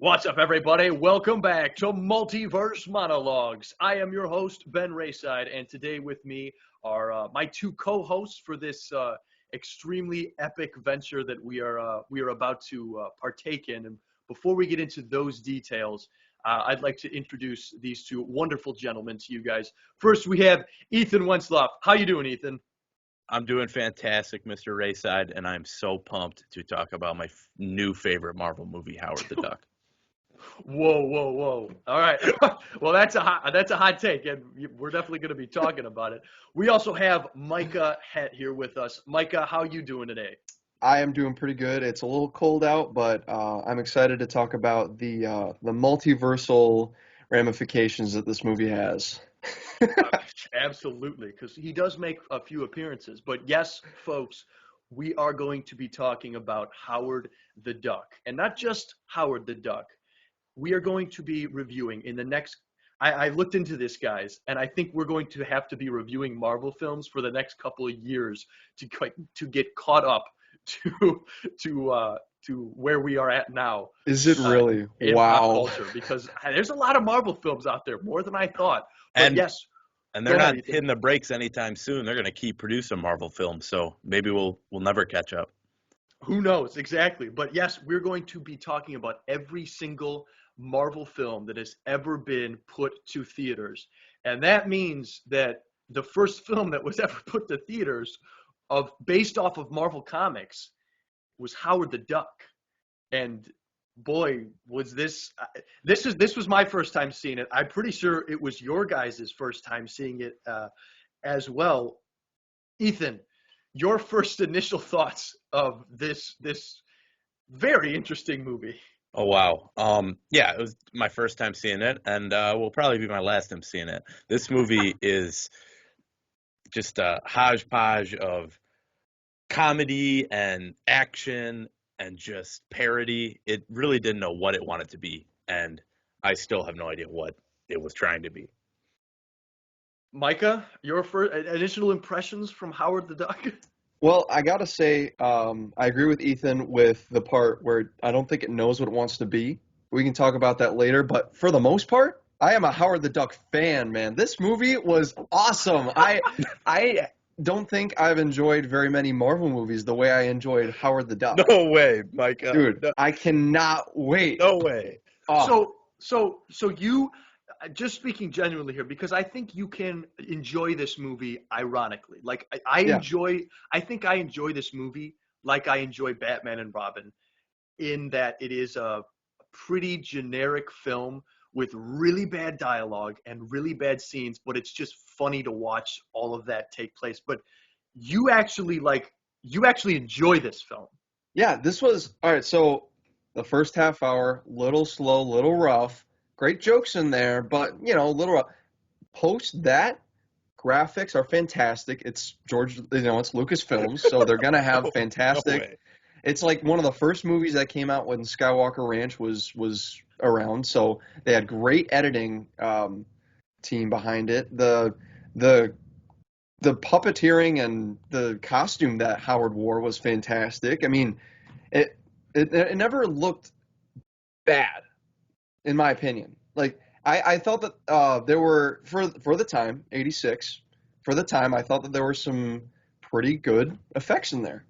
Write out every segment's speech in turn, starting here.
What's up, everybody? Welcome back to Multiverse Monologues. I am your host, Ben Rayside, and today with me are my two co-hosts for this extremely epic venture that we are about to partake in. And before we get into those details, I'd like to introduce these two wonderful gentlemen to you guys. First, we have Ethan Wensloff. How you doing, Ethan? I'm doing fantastic, Mr. Rayside, and I'm so pumped to talk about my new favorite Marvel movie, Howard the Duck. Whoa, whoa, whoa! All right, well that's a hot take, and we're definitely going to be talking about it. We also have Micah Het here with us. Micah, how you doing today? I am doing pretty good. It's a little cold out, but I'm excited to talk about the multiversal ramifications that this movie has. Absolutely, because he does make a few appearances. But yes, folks, we are going to be talking about Howard the Duck, and not just Howard the Duck. We are going to be reviewing in the next. I looked into this, guys, and I think we're going to have to be reviewing Marvel films for the next couple of years to get caught up to to where we are at now. Is it really? In pop Wow. culture, because there's a lot of Marvel films out there, more than I thought. But And yes, and they're go not ahead, Ethan. hitting the brakes anytime soon. They're going to keep producing Marvel films, so maybe we'll never catch up. Who knows exactly? But yes, we're going to be talking about every single Marvel film that has ever been put to theaters. And that means that the first film that was ever put to theaters of based off of Marvel Comics was Howard the Duck. And boy, was this was my first time seeing it. I'm pretty sure it was your guys' first time seeing it as well. Ethan, your first initial thoughts of this very interesting movie. Oh wow. Yeah, it was my first time seeing it, and will probably be my last time seeing it. This movie is just a hodgepodge of comedy and action and just parody. It really didn't know what it wanted to be, and I still have no idea what it was trying to be. Micah, your first initial impressions from Howard the Duck? Well, I gotta say, I agree with Ethan with the part where I don't think it knows what it wants to be. We can talk about that later, but for the most part, I am a Howard the Duck fan, man. This movie was awesome. I don't think I've enjoyed very many Marvel movies the way I enjoyed Howard the Duck. No way, Micah. Dude, No, I cannot wait. no way. Oh, So you just speaking genuinely here, because I think you can enjoy this movie ironically. Like yeah. I think I enjoy this movie like I enjoy Batman and Robin, in that it is a pretty generic film with really bad dialogue and really bad scenes, but it's just funny to watch all of that take place. But you actually enjoy this film. Yeah, this was all right. So the first half hour, little slow, little rough. Great jokes in there, but a little rough. Post that, graphics are fantastic. It's it's Lucasfilms, so they're gonna have No fantastic. way. It's like one of the first movies that came out when Skywalker Ranch was around, so they had great editing team behind it. The puppeteering and the costume that Howard wore was fantastic. I mean, it never looked bad, in my opinion. Like I thought that there were for the time, 86, for the time I thought that there were some pretty good effects in there.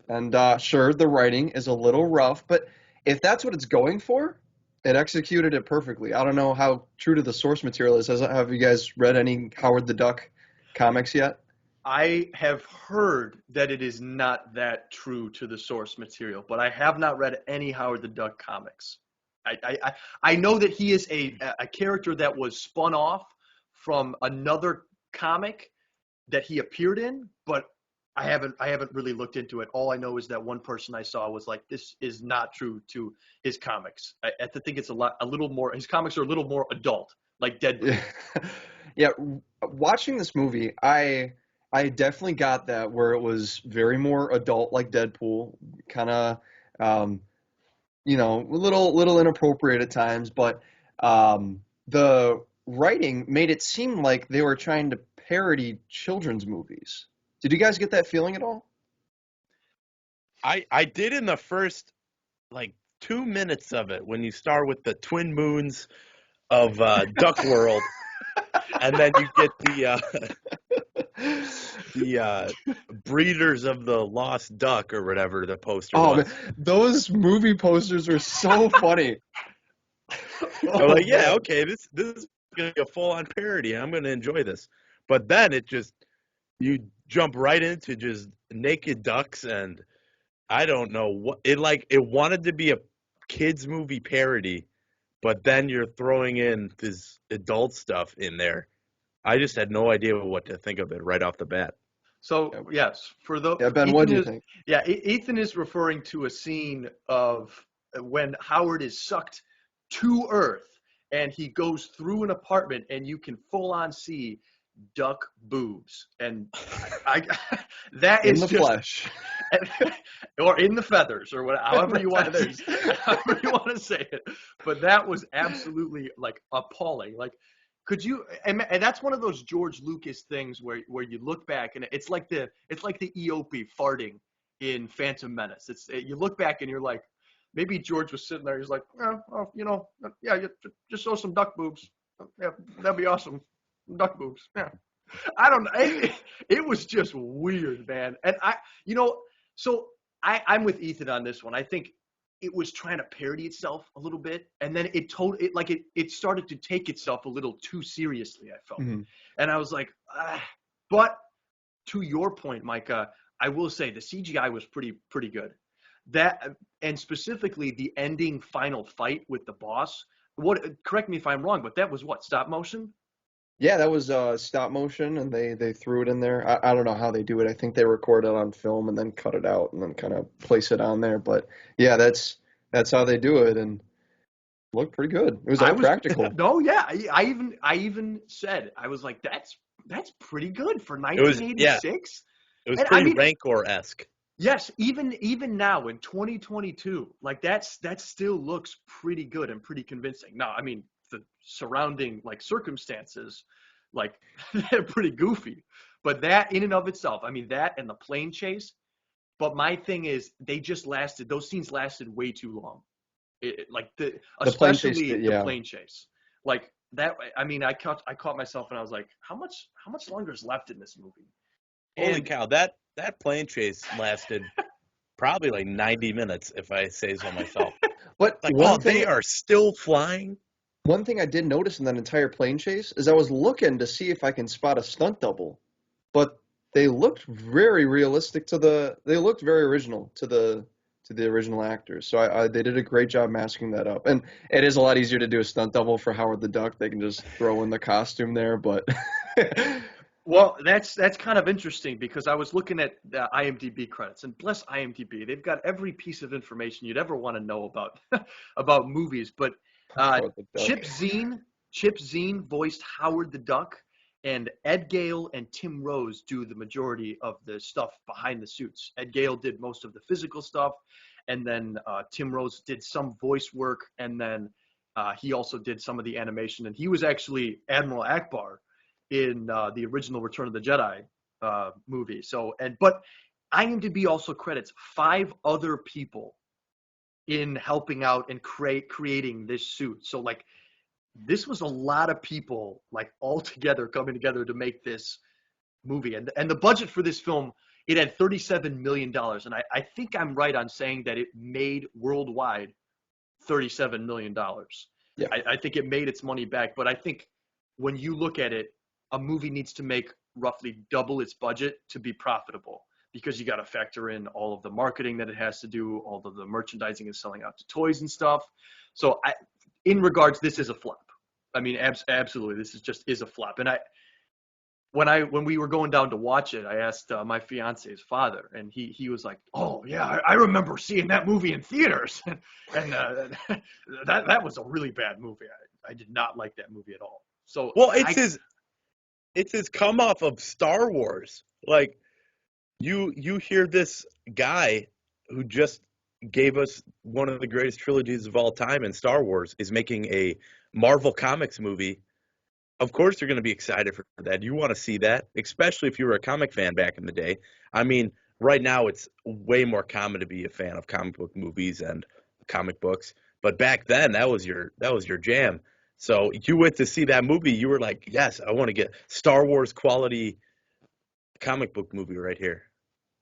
And sure, the writing is a little rough, but if that's what it's going for, it executed it perfectly. I don't know how true to the source material is. Have you guys read any Howard the Duck comics yet? I have heard that it is not that true to the source material, but I have not read any Howard the Duck comics. I know that he is a character that was spun off from another comic that he appeared in, but I haven't really looked into it. All I know is that one person I saw was like, this is not true to his comics. I think it's a little more. His comics are a little more adult, like Deadpool. Yeah, watching this movie, I definitely got that where it was very more adult, like Deadpool, kind of a little inappropriate at times, but the writing made it seem like they were trying to parody children's movies. Did you guys get that feeling at all? I did in the first like 2 minutes of it when you start with the twin moons of Duck World, and then you get the breeders of the lost duck or whatever the poster Oh man, was. those movie posters were so funny. I'm Oh like, yeah, man. okay, this is gonna be a full on parody. I'm gonna enjoy this. But then you jump right into just naked ducks, and I don't know what it wanted to be a kids movie parody, but then you're throwing in this adult stuff in there. I just had no idea what to think of it right off the bat. So Yeah, yes, yeah, Ben, what Ethan do you is think? yeah, Ethan is referring to a scene of when Howard is sucked to Earth and he goes through an apartment and you can full on see duck boobs and I that In is the just flesh. or in the feathers or whatever, In however the you want to feathers. however you want to say it. But that was absolutely like appalling. Like could you and that's one of those George Lucas things where you look back and it's like the EOP farting in Phantom Menace. You look back and you're like maybe George was sitting there, he's like, yeah, just show some duck boobs. Yeah, that'd be awesome. Duck boobs. Yeah. I don't know. It was just weird, man. And so I'm with Ethan on this one. I think it was trying to parody itself a little bit, and then it started to take itself a little too seriously, I felt. Mhm. And I was like, but to your point, Micah, I will say the CGI was pretty good. That and specifically the ending final fight with the boss. Correct me if I'm wrong, but that was what, stop motion? Yeah, that was stop motion, and they threw it in there. I don't know how they do it. I think they record it on film and then cut it out and then kind of place it on there. But yeah, that's how they do it, and it looked pretty good. It was I all was practical. no, yeah. I even said I was like, that's pretty good for It was, yeah, 1986. it was And I pretty mean, Rancor-esque. yes, even now in 2022, like that still looks pretty good and pretty convincing. Now, I mean, the surrounding like circumstances, like they're pretty goofy, but that in and of itself, I mean, that and the plane chase. But my thing is, those scenes lasted way too long. Like The plane chase, especially the yeah. plane chase, like that. I mean, I caught myself and I was like, how much longer is left in this movie? Holy And cow, that plane chase lasted probably like 90 minutes, if I say so myself. But Like, oh, they are still flying? one thing I did notice in that entire plane chase is I was looking to see if I can spot a stunt double, but they looked very realistic they looked very original to the original actors. So they did a great job masking that up. And it is a lot easier to do a stunt double for Howard the Duck. They can just throw in the costume there, but well, that's kind of interesting because I was looking at the IMDb credits, and bless IMDb, they've got every piece of information you'd ever want to know about about movies. But uh, Howard the Duck. Chip Zine, Chip Zine voiced Howard the Duck, and Ed Gale and Tim Rose do the majority of the stuff behind the suits. Ed Gale did most of the physical stuff, and then Tim Rose did some voice work, and then he also did some of the animation, and he was actually Admiral Akbar in the original Return of the Jedi movie. But IMDb also credits 5 other people in helping out and creating this suit. So like this was a lot of people like all together coming together to make this movie. And the budget for this film, it had $37 million, and I think I'm right on saying that it made worldwide $37 million. Yeah. I think it made its money back, but I think when you look at it, a movie needs to make roughly double its budget to be profitable because you got to factor in all of the marketing that it has to do, all of the merchandising and selling out to toys and stuff. So in regards, this is a flop. I mean, absolutely, this is a flop. And when we were going down to watch it, I asked my fiance's father, and he was like, "Oh yeah, I remember seeing that movie in theaters, and that was a really bad movie. I did not like that movie at all." So Well, it's his come off of Star Wars. Like, you hear this guy who just gave us one of the greatest trilogies of all time in Star Wars is making a Marvel Comics movie. Of course you're going to be excited for that. You want to see that, especially if you were a comic fan back in the day. I mean, right now it's way more common to be a fan of comic book movies and comic books, but back then that was your jam. So you went to see that movie, you were like, yes, I want to get Star Wars quality comic book movie right here.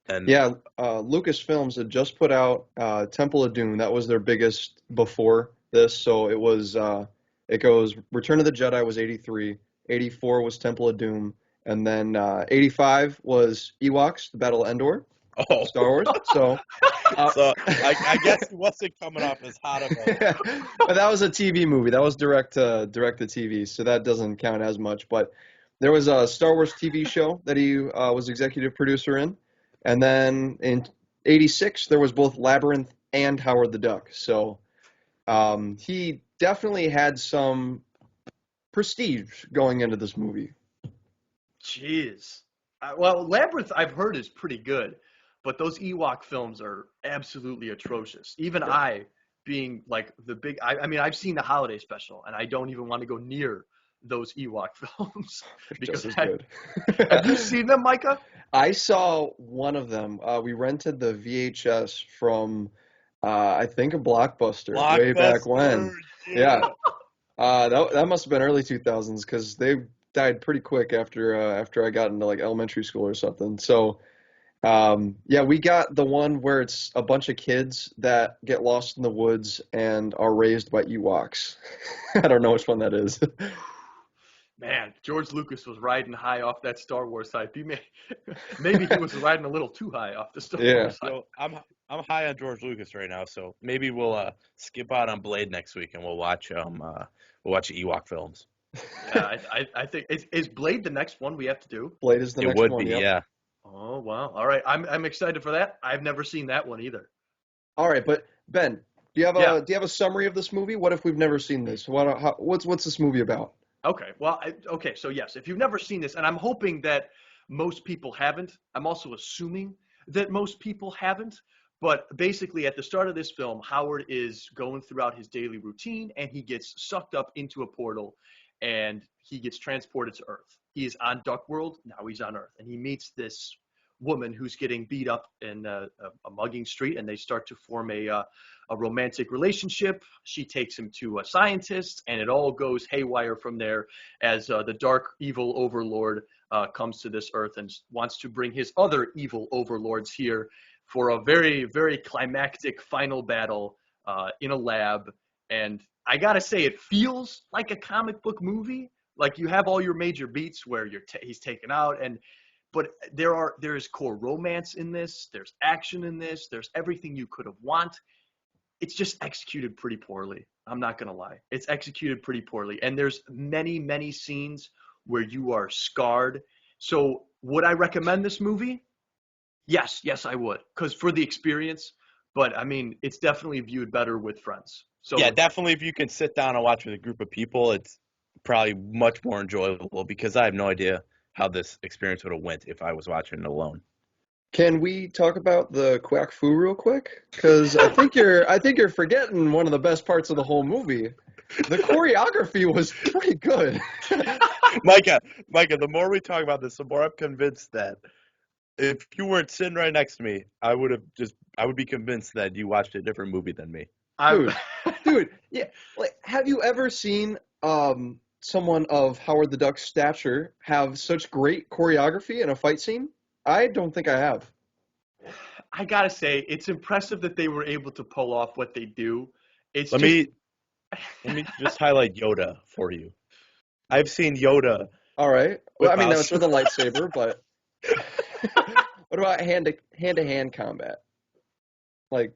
And Yeah, Lucasfilms had just put out Temple of Doom. That was their biggest before this. So it goes Return of the Jedi was 83, 84 was Temple of Doom, and then 85 was Ewoks, the Battle of Endor, oh, Star Wars. So, so I guess he wasn't coming off as hot of a. but that was a TV movie. That was direct to TV, so that doesn't count as much. But there was a Star Wars TV show that he was executive producer in. And then in 86, there was both Labyrinth and Howard the Duck. So he definitely had some prestige going into this movie. Jeez. Well, Labyrinth, I've heard, is pretty good, but those Ewok films are absolutely atrocious. Even Yeah. I, being like the big, I mean, I've seen the holiday special, and I don't even want to go near those Ewok films because Just as good. have you seen them, Micah? I saw one of them. We rented the VHS from, I think, a Blockbuster way back when. Yeah. That must have been early 2000s because they died pretty quick after I got into like elementary school or something. So, yeah, we got the one where it's a bunch of kids that get lost in the woods and are raised by Ewoks. I don't know which one that is. Man, George Lucas was riding high off that Star Wars side. Maybe he was riding a little too high off the Star Yeah. Wars side. So I'm high on George Lucas right now, so maybe we'll skip out on Blade next week and we'll watch the Ewok films. Yeah, I think is Blade the next one we have to do? Blade is the It next would one. be, Yep. yeah. Oh wow! All right, I'm excited for that. I've never seen that one either. All right, but Ben, do you have Yeah. a summary of this movie? What if we've never seen this? What's this movie about? Okay, well, okay, so yes, if you've never seen this, and I'm hoping that most people haven't, I'm also assuming that most people haven't, but basically at the start of this film, Howard is going throughout his daily routine and he gets sucked up into a portal and he gets transported to Earth. He is on Duck World, now he's on Earth, and he meets this woman who's getting beat up in a mugging street, and they start to form a romantic relationship. She takes him to a scientist, and it all goes haywire from there as the dark evil overlord comes to this Earth and wants to bring his other evil overlords here for a very, very climactic final battle in a lab. And I gotta say, it feels like a comic book movie. Like you have all your major beats where he's taken out, but there is core romance in this. There's action in this. There's everything you could have want. It's just executed pretty poorly. I'm not gonna lie. It's executed pretty poorly, and there's many, many scenes where you are scarred. So would I recommend this movie? Yes, I would, because for the experience. But I mean, it's definitely viewed better with friends. So Yeah, definitely if you can sit down and watch with a group of people, it's probably much more enjoyable because I have no idea how this experience would have went if I was watching it alone. Can we talk about the quack fu real quick? Because I think you're forgetting one of the best parts of the whole movie. The choreography was pretty good. Micah, the more we talk about this, the more I'm convinced that if you weren't sitting right next to me, I would be convinced that you watched a different movie than me. Dude, yeah. Like, have you ever seen someone of Howard the Duck's stature have such great choreography in a fight scene? I don't think I have. I gotta say, it's impressive that they were able to pull off what they do. Let me just highlight Yoda for you. I've seen Yoda. All right. Well, I mean, Without- that's with a lightsaber, but what about hand-to-hand combat? Like,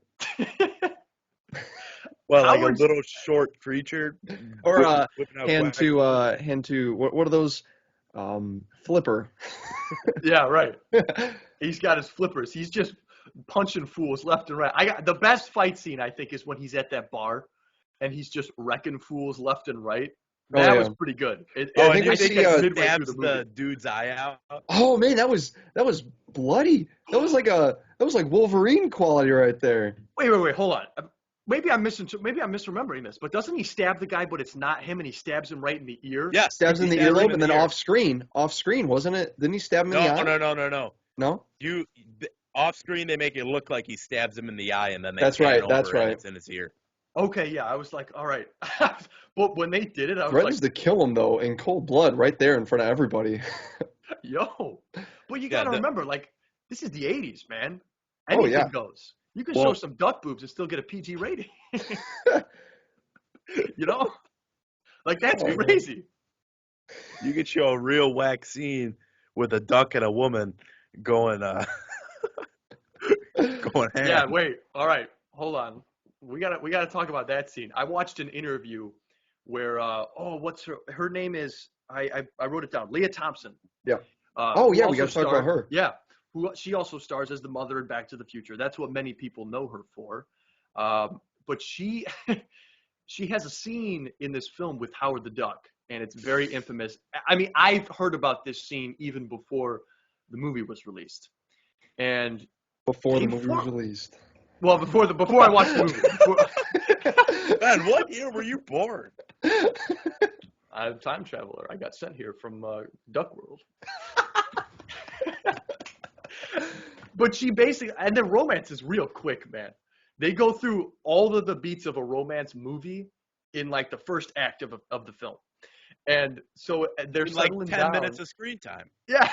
Well, like Howard's- a little short creature. or whipping out hand quack. to what are those? Flipper. Yeah, right. He's got his flippers. He's just punching fools left and right. The best fight scene, I think, is when he's at that bar and he's just wrecking fools left and right. Oh, That yeah. was pretty good. I I think we see, he midway through stabs the movie. the dude's eye out. Oh man, that was bloody. That was like Wolverine quality right there. Wait, hold on. Maybe I'm misremembering this, but doesn't he stab the guy, but it's not him, and he stabs him right in the ear? Yes. Stabs in the Stabs him earlobe in and the then ear. off screen, wasn't it? Didn't he stab him in the eye? No. No? Off screen, they make it look like he stabs him in the eye, and then they That's pan right, over that's and right. it's in his ear. Okay, yeah, I was like, all right. But when they did it, I was like, Threatens to kill him though in cold blood right there in front of everybody. yo. But you Yeah, gotta remember, like, this is the 80s, man. Oh Anything yeah. goes. You can show well, some duck boobs and still get a PG rating. You know? Like, that's Oh man. crazy. you could show a real whack scene with a duck and a woman going going Yeah, ham. wait. All right. Hold on. We gotta talk about that scene. I watched an interview where what's her name is I wrote it down. Leah Thompson. Yeah. Oh Who yeah, we also got to talk about starred, her. yeah, who she also stars as the mother in Back to the Future. That's what many people know her for. But she she has a scene in this film with Howard the Duck, and it's very infamous. I mean, I've heard about this scene even before the movie was released, and Before the they movie was for released. well before I watched the movie. Before, Man, what year were you born? I'm a time traveler. I got sent here from Duck World. But she basically, and the romance is real quick, man. They go through all of the beats of a romance movie in like the first act of the film. And so they're In like settling 10 down. minutes of screen time. Yeah.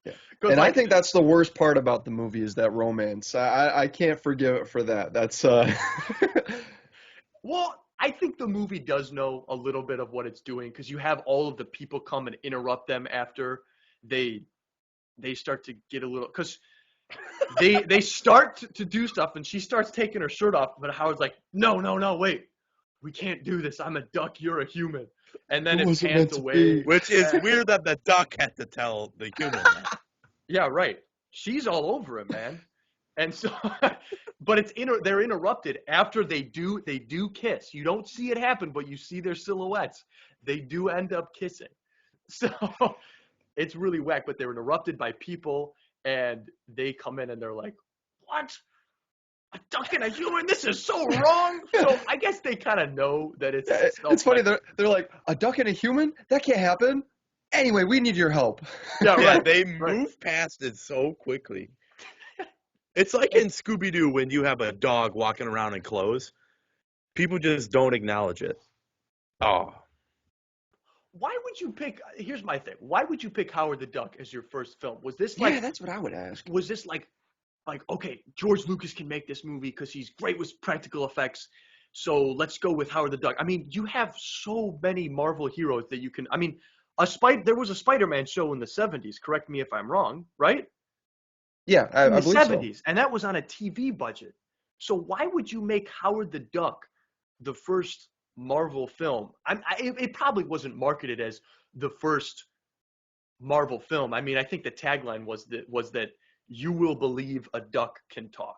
Yeah. Because And I like, think that's the worst part about the movie is that romance. I can't forgive it for that. That's well, I think the movie does know a little bit of what it's doing because you have all of the people come and interrupt them after they they start to get a little because they start to do stuff and she starts taking her shirt off, but Howard's like, no, no, no, wait, we can't do this. I'm a duck, you're a human. And then it it wasn't pans meant to away. be. Which is weird that the duck had to tell the human that. Yeah, right. She's all over him, man. And so, but they're interrupted after they do kiss. You don't see it happen, but you see their silhouettes. They do end up kissing. So it's really whack. But they're interrupted by people, and they come in and they're like, "What? A duck and a human? This is so wrong." So I guess they kind of know that it's Yeah, it's funny. self. They're like a duck and a human. That can't happen. Anyway, we need your help. Yeah, Yeah, right, they right. move past it so quickly. It's like in Scooby Doo when you have a dog walking around in clothes. People just don't acknowledge it. Oh, Why would you pick? Here's my thing. Why would you pick Howard the Duck as your first film? Was this Yeah, like? that's what I would ask. Was this like okay, George Lucas can make this movie because he's great with practical effects. So let's go with Howard the Duck. I mean, you have so many Marvel heroes that you can. I mean, there was a Spider-Man show in the '70s. Correct me if I'm wrong, right? Yeah, In I the believe so. '70s, and that was on a TV budget. So why would you make Howard the Duck the first Marvel film? It probably wasn't marketed as the first Marvel film. I mean, I think the tagline was that you will believe a duck can talk.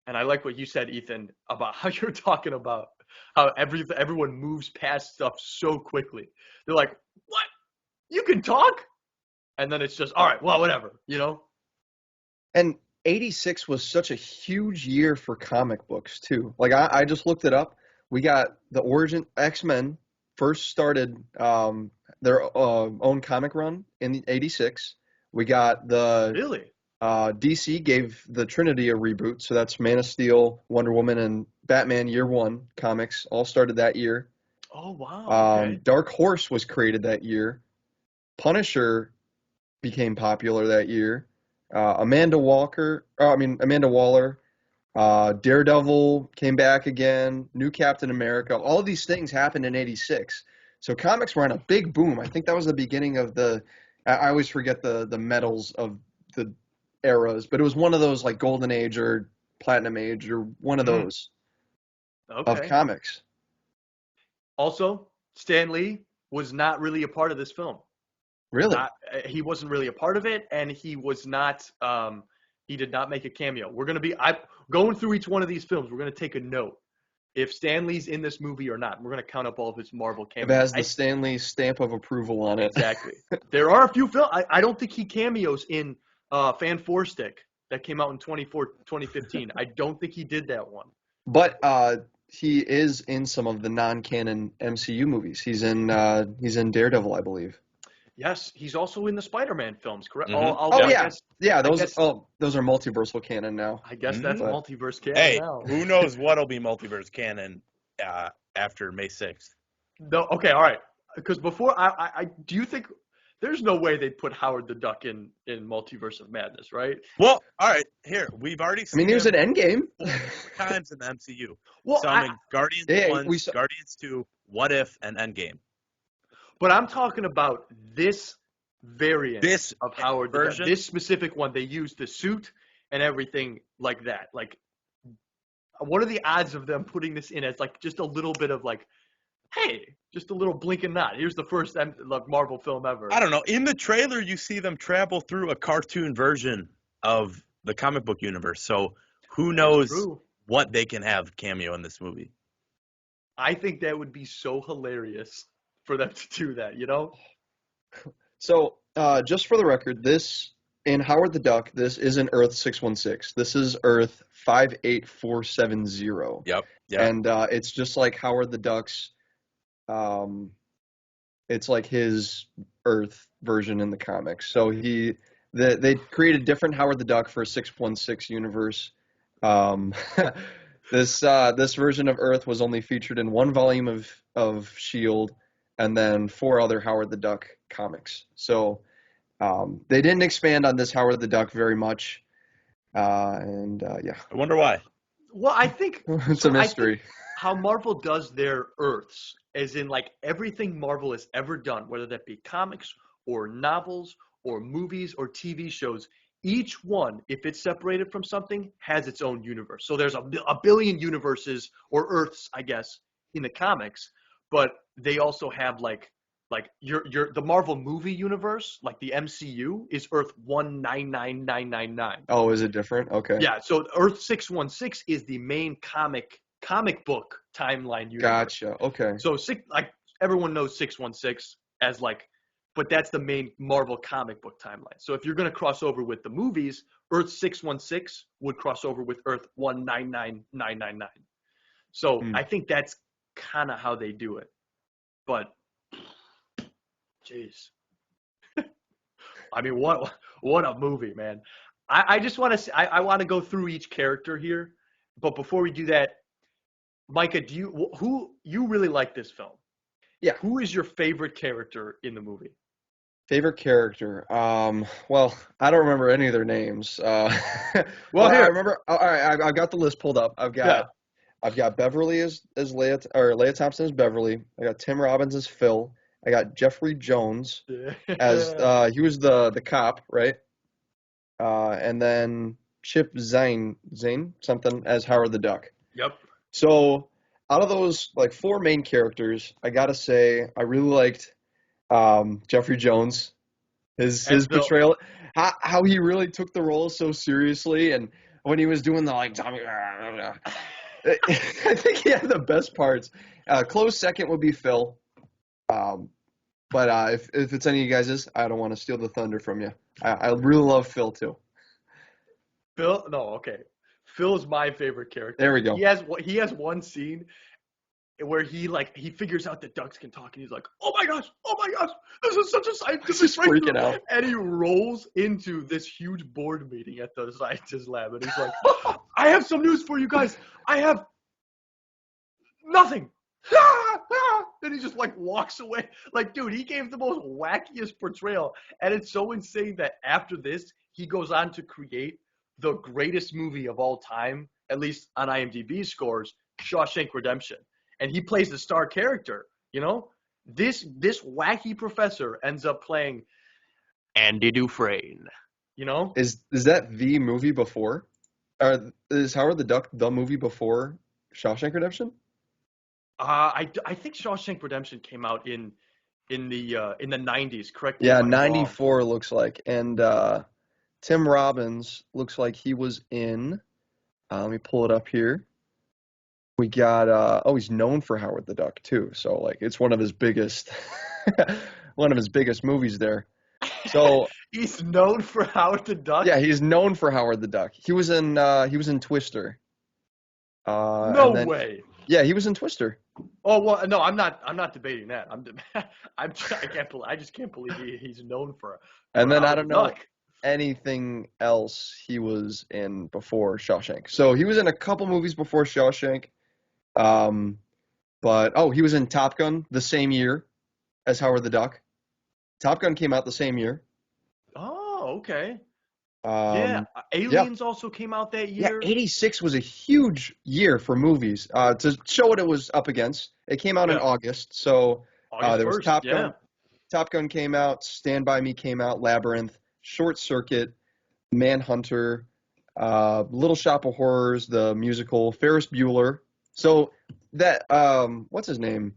And I like what you said, Ethan, about how you're talking about how everyone moves past stuff so quickly. They're like, "What? You can talk?" And then it's just, "All right, well, whatever," you know? And 86 was such a huge year for comic books too. Like I just looked it up. We got the origin X-Men first started their own comic run in 86. We got the Really? DC gave the Trinity a reboot, so that's Man of Steel, Wonder Woman, and Batman Year One comics all started that year. Oh, wow. Okay. Dark Horse was created that year. Punisher became popular that year. Amanda Waller, Daredevil came back again. New Captain America. All of these things happened in '86. So comics were on a big boom. I think that was the beginning of the. I always forget the medals of the eras, but it was one of those like Golden Age or Platinum Age or one of Mm, those of okay. comics. Also, Stan Lee was not really a part of this film. Really? Not he wasn't really a part of it, and he did not make a cameo. I going through each one of these films. We're gonna take a note if Stan Lee's in this movie or not. We're gonna count up all of his Marvel If it cameos. has the Stanley stamp of approval on it. Exactly. There are a few films. I don't think he cameos in Fan Four Stick that came out in 2015. I don't think he did that one. But he is in some of the non-canon MCU movies. He's in Daredevil, I believe. Yes, he's also in the Spider-Man films, correct? Mhm. Oh I yeah, guess, yeah. I Those guess, those are multiversal canon now. I guess that's Mhm. But multiverse canon Hey, now. who knows what'll be multiverse canon after May 6th? No, okay, all right. Because before, do you think there's no way they'd put Howard the Duck in Multiverse of Madness, right? Well, all right, here. We've already I mean, seen he was him in Endgame. 4 times in the MCU. Well, Saw him in Guardians Yeah, 1, we saw. Guardians 2, What If, and Endgame. but I'm talking about this variant This of Howard the Duck. version, This specific one, they used the suit and everything like that. Like, what are the odds of them putting this in as like just a little bit of like, hey, just a little blink and nod. Here's the first like Marvel film ever. I don't know. In the trailer, you see them travel through a cartoon version of the comic book universe. So who That's knows true. what they can have cameo in this movie? I think that would be so hilarious for them to do that, you know? So, just for the record, this in Howard the Duck, this isn't Earth 616. This is Earth 58470. Yep. And it's just like Howard the Duck's. It's like his Earth version in the comics. So they created different Howard the Duck for 616 universe. Um, this version of Earth was only featured in one volume of Shield, and then 4 other Howard the Duck comics. So they didn't expand on this Howard the Duck very much, and yeah, I wonder why. Well, I think it's so. a mystery. How Marvel does their Earths, as in like everything Marvel has ever done, whether that be comics or novels or movies or TV shows, each one, if it's separated from something, has its own universe. So there's a billion universes or Earths, I guess, in the comics, but they also have like your the Marvel movie universe, like the MCU, is Earth 199999. Oh, is it different? Okay, Yeah, so Earth 616 is the main comic book timeline universe. gotcha. Okay, So like everyone knows 616 as like, but that's the main Marvel comic book timeline. So if you're going to cross over with the movies, Earth 616 would cross over with Earth 199999. So Hmm. I think that's kind of how they do it. But jeez. I mean, what a movie, man. I just want to I want to go through each character here, but before we do that, Micah, who you really like this film? Yeah. Who is your favorite character in the movie? favorite character. Well, I don't remember any of their names. Well, I here. remember. All right, I've got the list pulled up. I've got Beverly as Leia, or Leia Thompson as Beverly. I got Tim Robbins as Phil. I got Jeffrey Jones as he was the cop, right? And then Chip Zane something as Howard the Duck. Yep. So out of those like 4 main characters, I gotta say I really liked Jeffrey Jones, his portrayal, how he really took the role so seriously, and when he was doing the like Tommy, I think he had the best parts. Close second would be Phil. But if it's any of you guys', I don't want to steal the thunder from you. I really love Phil too. Phil, no, okay. Phil is my favorite character. There we go. He has one scene where he figures out that ducks can talk, and he's like, oh my gosh, this is such a scientific He's freaking breakthrough." out. And he rolls into this huge board meeting at the scientist lab, and he's like, I have some news for you guys. I have nothing. And he just like walks away. Like, dude, he gave the most wackiest portrayal, and it's so insane that after this, he goes on to create the greatest movie of all time, at least on IMDb scores, Shawshank Redemption. And he plays the star character, you know? This wacky professor ends up playing Andy Dufresne, you know? Is that the movie before? Or is Howard the Duck the movie before Shawshank Redemption? I think Shawshank Redemption came out in the 90s, correct? Yeah, 94 looks like. And Tim Robbins looks like he was in. Let me pull it up here. We got he's known for Howard the Duck too. So like it's one of his biggest movies there. So he's known for Howard the Duck? yeah, he's known for Howard the Duck. He was in Twister. No way. Yeah, he was in Twister. Oh well, no, I'm not debating that. I just can't believe he's known for And then I Howard the don't know Duck. anything else he was in before Shawshank. So he was in a couple movies before Shawshank. But he was in Top Gun the same year as Howard the Duck. Top Gun came out the same year. Oh, okay. Yeah, Um, yeah, Aliens also came out that yeah. year. 86 was a huge year for movies. To show what it was up against, it came out in Yeah, August. So August there was 1st. Top Yeah, Gun. Top Gun came out. Stand By Me came out. Labyrinth, Short Circuit, Manhunter, Little Shop of Horrors, the musical, Ferris Bueller. So that what's his name?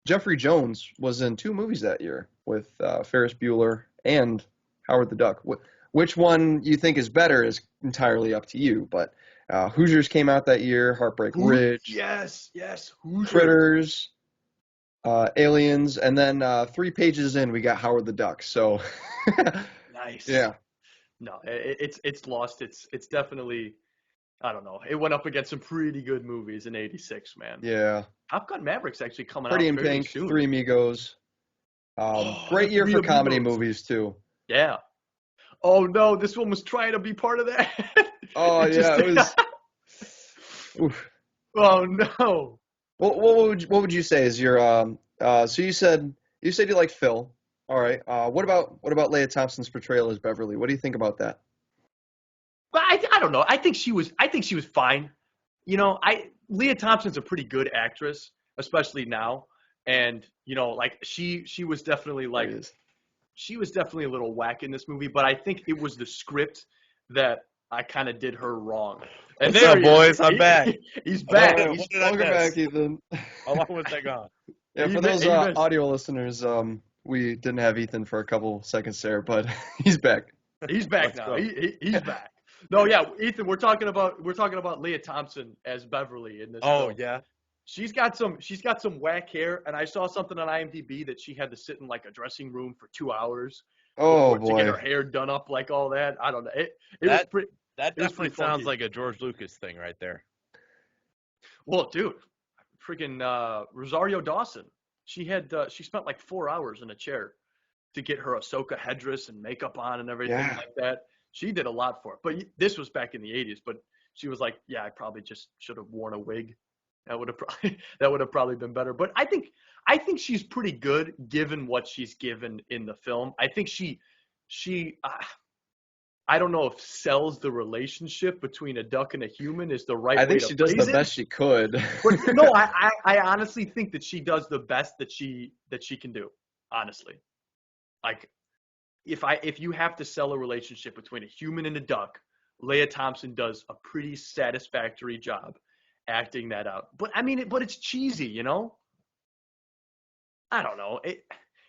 Jeffrey Jones was in 2 movies that year with Ferris Bueller and Howard the Duck. Which one you think is better is entirely up to you. But Hoosiers came out that year. Heartbreak Ridge, yes, Hoosiers. Critters, Aliens, and then 3 pages in we got Howard the Duck. So Nice. yeah. No, it's lost. It's definitely. I don't know. It went up against some pretty good movies in '86, man. Yeah. Top Gun Maverick's actually coming Pretty out in fairly Pink, soon. Three Amigos. Oh, Great the year Three for comedy Amigos. movies too. Yeah. Oh no, this one was trying to be part of that. Oh It just. yeah, it was. Oof. Oh no. What would you say is your so you said you like Phil. All right. What about Leah Thompson's portrayal as Beverly? What do you think about that? But I don't know. I think she was fine. You know, Leah Thompson's a pretty good actress, especially now. And like she was definitely There he like is. she was definitely a little whack in this movie, but I think it was the script that I kind of did her wrong. And What's there up, he boys? is. I'm back. He's Hello. back. Yeah, What did I welcome miss? back, Ethan. How long was that gone? Yeah, for those audio listeners, we didn't have Ethan for a couple seconds there, but he's back. He's back Let's now. go. He's back. No, yeah, Ethan, we're talking about Leah Thompson as Beverly in this Oh film. yeah. She's got some whack hair, and I saw something on IMDb that she had to sit in like a dressing room for 2 hours Oh to get her boy. hair done up like all that. I don't know. It was That pretty. that It was definitely pretty sounds funky. like a George Lucas thing right there. Well, dude, freaking Rosario Dawson. She spent like 4 hours in a chair to get her Ahsoka headdress and makeup on and everything Yeah. like that. She did a lot for it. But this was back in the '80s. But she was like, yeah, I probably just should have worn a wig. That would have probably been better. But I think she's pretty good given what she's given in the film. I think she I don't know if sells the relationship between a duck and a human is the right I way think to she does phrase the it. best she could. But no, I honestly think that she does the best that she can do. Honestly, like if you have to sell a relationship between a human and a duck, Leah Thompson does a pretty satisfactory job acting that out. But I mean, but it's cheesy, you know. I don't know.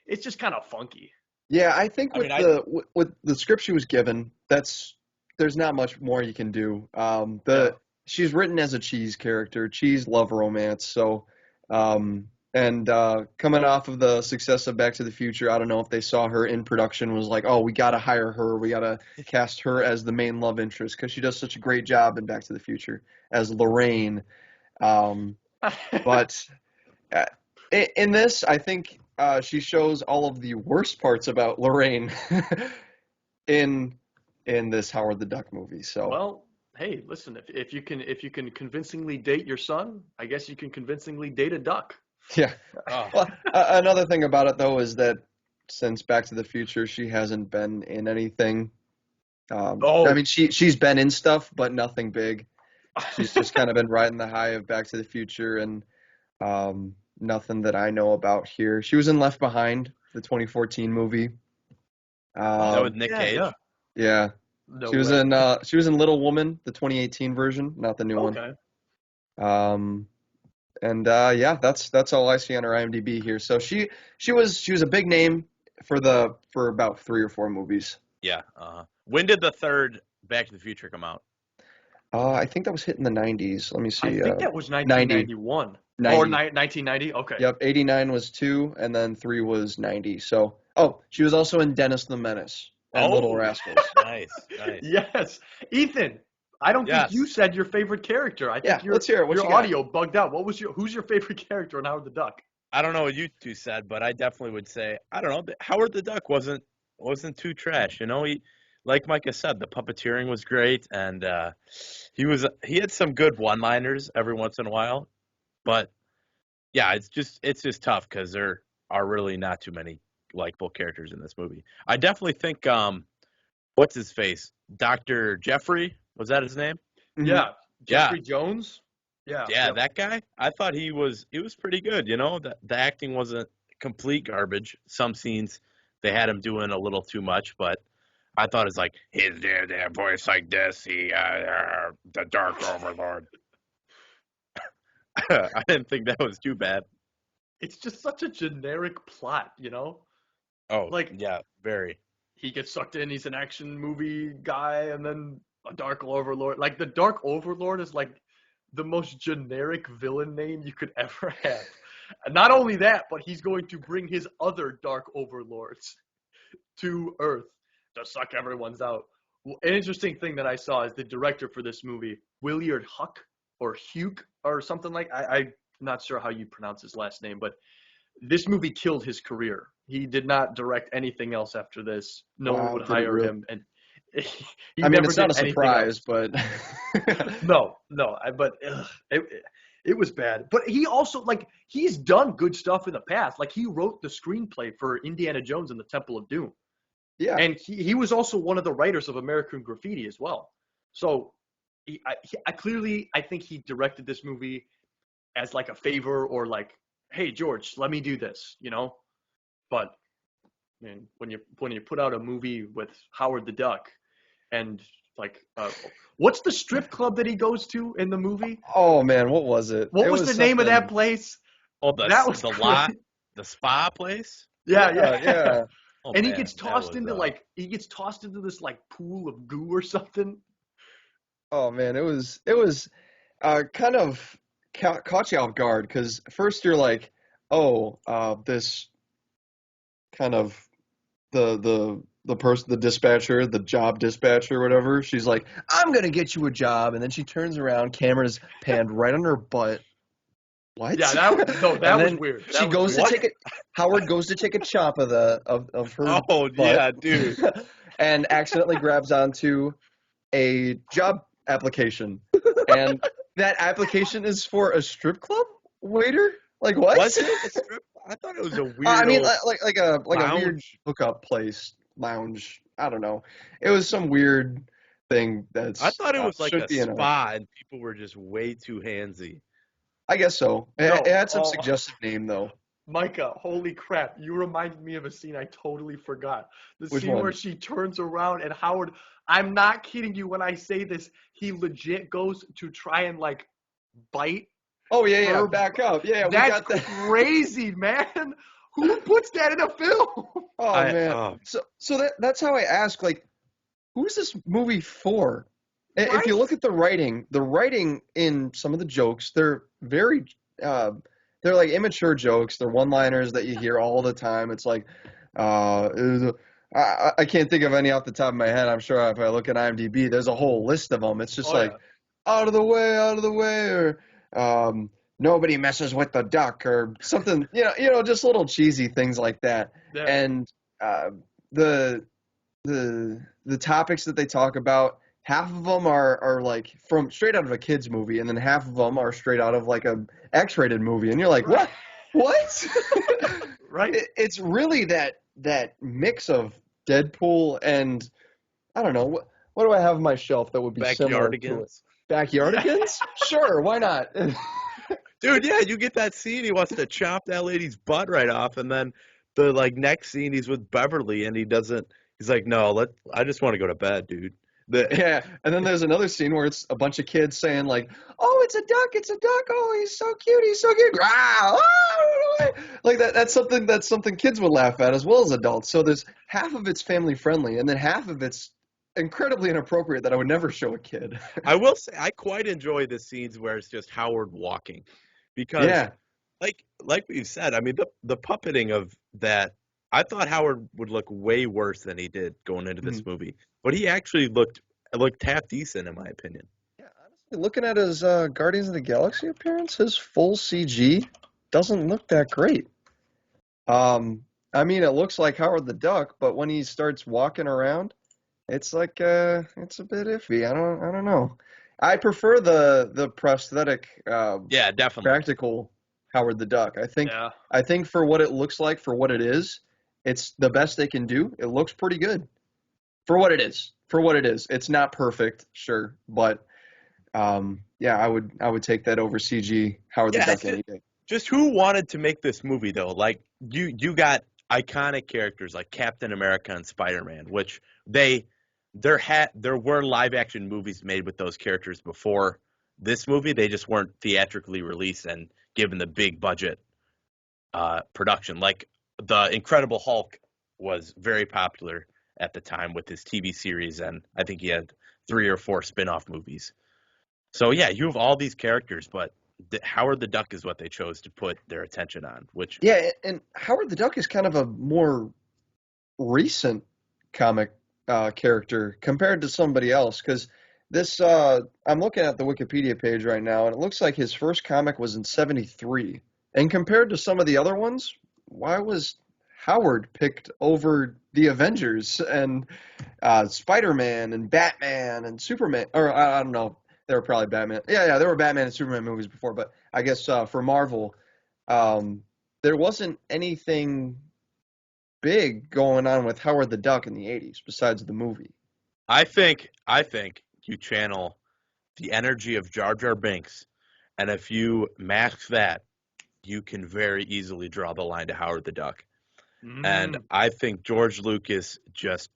It's just kind of funky. Yeah, I think I with mean, with the script she was given, there's not much more you can do. Yeah. She's written as a cheese character, cheese love romance. So, and coming off of the success of Back to the Future, I don't know if they saw her in production was like, oh, we got to hire her, we got to cast her as the main love interest because she does such a great job in Back to the Future as Lorraine. But uh, in this, I think she shows all of the worst parts about Lorraine in this Howard the Duck movie. So Well, hey, listen, if you can convincingly date your son, I guess you can convincingly date a duck. yeah. Oh, Well, another thing about it though is that since Back to the Future, she hasn't been in anything. Oh. I mean, she's been in stuff, but nothing big. She's just kind of been riding the high of Back to the Future and nothing that I know about here. She was in Left Behind, the 2014 movie. that was Nick Cage. Yeah. Yeah. No She was way. in Little Woman, the 2018 version, not the new one. Okay. And yeah, that's all I see on her IMDb here. So she was a big name for about 3 or 4 movies. Yeah. When did the third Back to the Future come out? I think that was hit in the 90s. Let me see. I think that was 90. 1991 90. or 1990. Okay. Yep, 89 was 2, and then 3 was 90. So, she was also in Dennis the Menace and Little Rascals. Nice. Yes, Ethan. I don't think you Yes. said your favorite character. I Yeah, think let's hear it. What your you got? audio bugged out. Who's your favorite character on Howard the Duck? I don't know what you two said, but I definitely would say I don't know. Howard the Duck wasn't too trash. You know, he like Micah said, the puppeteering was great, and he had some good one-liners every once in a while. But yeah, it's just tough because there are really not too many likable characters in this movie. I definitely think what's his face, Dr. Jeffrey, was that his name? Mhm. Yeah, Yeah, Jeffrey Jones. Yeah, yeah, yep. that guy. I thought he was pretty good. You know, the acting wasn't complete garbage. Some scenes they had him doing a little too much, but I thought it's like his their voice like this. The Dark Overlord. I didn't think that was too bad. It's just such a generic plot, you know? Oh Like yeah, very. he gets sucked in, he's an action movie guy, and then a Dark Overlord. Like the Dark Overlord is like the most generic villain name you could ever have. And not only that, but he's going to bring his other Dark Overlords to Earth to suck everyone's out. Well, an interesting thing that I saw is the director for this movie, Williard Huck or Hugh or something like. I'm not sure how you pronounce his last name, but this movie killed his career. He did not direct anything else after this. No one Wow, would did it hire really? him, and he I mean, never it's not did a anything surprise, else. but No, no, but it was bad. But he also like he's done good stuff in the past. Like he wrote the screenplay for Indiana Jones and the Temple of Doom, yeah. and he was also one of the writers of American Graffiti as well. So I clearly I think he directed this movie as like a favor or like, hey George, let me do this, you know. But man, when you put out a movie with Howard the Duck and like what's the strip club that he goes to in the movie? Oh man, what was it? What It was was the name of that something. place? Oh, That was the lot, great. the spa place. Yeah, Yeah, yeah. yeah. Oh And man, that was he gets tossed into this like pool of goo or something. Oh man, it was kind of caught you off guard because first you're like, oh, this kind of the person, the dispatcher, the job dispatcher, whatever. She's like, I'm gonna get you a job, and then she turns around, camera's panned right on her butt. Yeah, What? And that was then weird. she That was goes to weird. what? take a Howard goes to take a chop of of her Oh butt yeah, dude. and accidentally grabs onto a job application. And that application is for a strip club waiter? Like what? Was it a strip? I thought it was a I mean, weirdo like a weird lounge. hookup place, lounge. I don't know. It was some weird thing I that's thought it was like should a be in a. spa, and people were just way too handsy. I guess so. It No. had some Oh, suggestive name though. Micah, holy crap. You reminded me of a scene I totally forgot. The Which scene where one? she turns around and Howard, I'm not kidding you when I say this, he legit goes to try and like bite Oh yeah, yeah. her. Back up. Yeah, we That's got that. crazy, man. Who puts that in a film? Oh I man. oh So that's how I ask. Like, who's this movie for? If you Right? look at the writing in some of the jokes, they're very, uh, they're like immature jokes. They're one-liners that you hear all the time. It's like, I can't think of any off the top of my head. I'm sure if I look at IMDb, there's a whole list of them. It's just Oh, yeah. like, out of the way, or um, nobody messes with the duck, or something. Just little cheesy things like that. Yeah. And uh, the the topics that they talk about, half of them are like from straight out of a kids movie, and then half of them are straight out of like a X-rated movie, and you're like, Right. what? Right. It's really that mix of Deadpool and I don't know what do I have on my shelf that would be similar to it? backyardigans. Yeah. Backyardigans? Sure, why not? Dude, yeah, you get that scene. He wants to chop that lady's butt right off, and then the like next scene, he's with Beverly, and he doesn't. He's like, no, I just want to go to bed, dude. Yeah, and then there's another scene where it's a bunch of kids saying like, "Oh, it's a duck, it's a duck. Oh, he's so cute." Ah, ah, like that. That's something kids would laugh at as well as adults. So there's half of it's family friendly, and then half of it's incredibly inappropriate that I would never show a kid. I will say, I quite enjoy the scenes where it's just Howard walking, because Yeah. like we've said, I mean the puppeting of that. I thought Howard would look way worse than he did going into this Mhm. movie, but he actually looked It looked half decent in my opinion. Yeah, honestly, looking at his Guardians of the Galaxy appearance, his full CG doesn't look that great. I mean, it looks like Howard the Duck, but when he starts walking around, it's like it's a bit iffy. I don't know. I prefer the prosthetic Yeah, definitely. practical Howard the Duck. Yeah. I think for what it looks like, for what it is, it's the best they can do. It looks pretty good for what it is. For what it is, it's not perfect, sure, but yeah, I would take that over CG Howard the Yeah, Duck any day. just who wanted to make this movie though? Like you got iconic characters like Captain America and Spider-Man, which there were live action movies made with those characters before this movie. They just weren't theatrically released and given the big budget production. Like the Incredible Hulk was very popular at the time with his TV series, and I think he had 3 or 4 spin-off movies. So yeah, you have all these characters, but Howard the Duck is what they chose to put their attention on. Which Yeah, and Howard the Duck is kind of a more recent comic character compared to somebody else because this I'm looking at the Wikipedia page right now and it looks like his first comic was in 73. And compared to some of the other ones, why was Howard picked over the Avengers and Spider-Man and Batman and Superman? Or I don't know, they were probably Batman. Yeah, there were Batman and Superman movies before, but I guess for Marvel, there wasn't anything big going on with Howard the Duck in the 80s besides the movie. I think you channel the energy of Jar Jar Binks, and if you mask that, you can very easily draw the line to Howard the Duck. And I think George Lucas just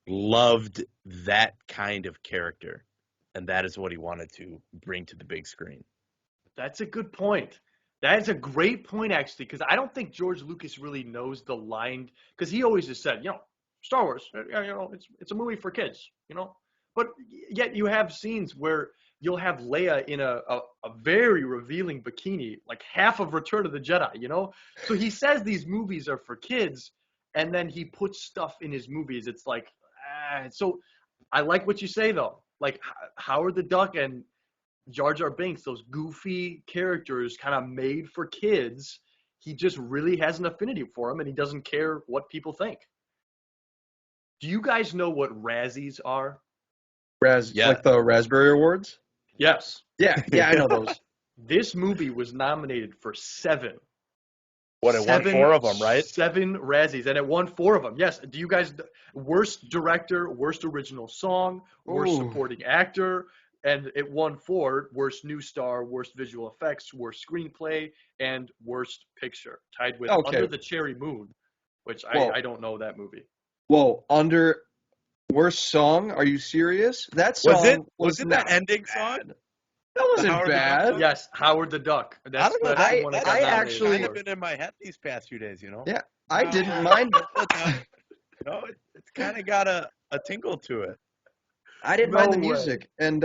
loved that kind of character, and that is what he wanted to bring to the big screen. That's a good point. That is a great point, actually, because I don't think George Lucas really knows the line. Because he always just said, Star Wars, it's a movie for kids, But yet you have scenes where you'll have Leia in a very revealing bikini, like half of Return of the Jedi, So he says these movies are for kids, and then he puts stuff in his movies. It's like, so I like what you say though. Like Howard the Duck and Jar Jar Binks, those goofy characters kind of made for kids. He just really has an affinity for them, and he doesn't care what people think. Do you guys know what Razzies are? Yeah. Like the Raspberry Awards? Yes. Yeah, I know those. This movie was nominated for 7. What, it won 4 of them, right? 7 Razzies, and it won 4 of them. Yes. Do you guys, worst director, worst original song, worst supporting actor, and it won 4, worst new star, worst visual effects, worst screenplay, and worst picture, tied with Under the Cherry Moon, which I don't know that movie. Whoa, under worst song? Are you serious? That song was it that ending song? That wasn't bad. Yes, Howard the Duck. That's the one I actually kind of been in my head these past few days, Yeah, I didn't mind it. It's kind of got a tingle to it. I didn't mind the music. And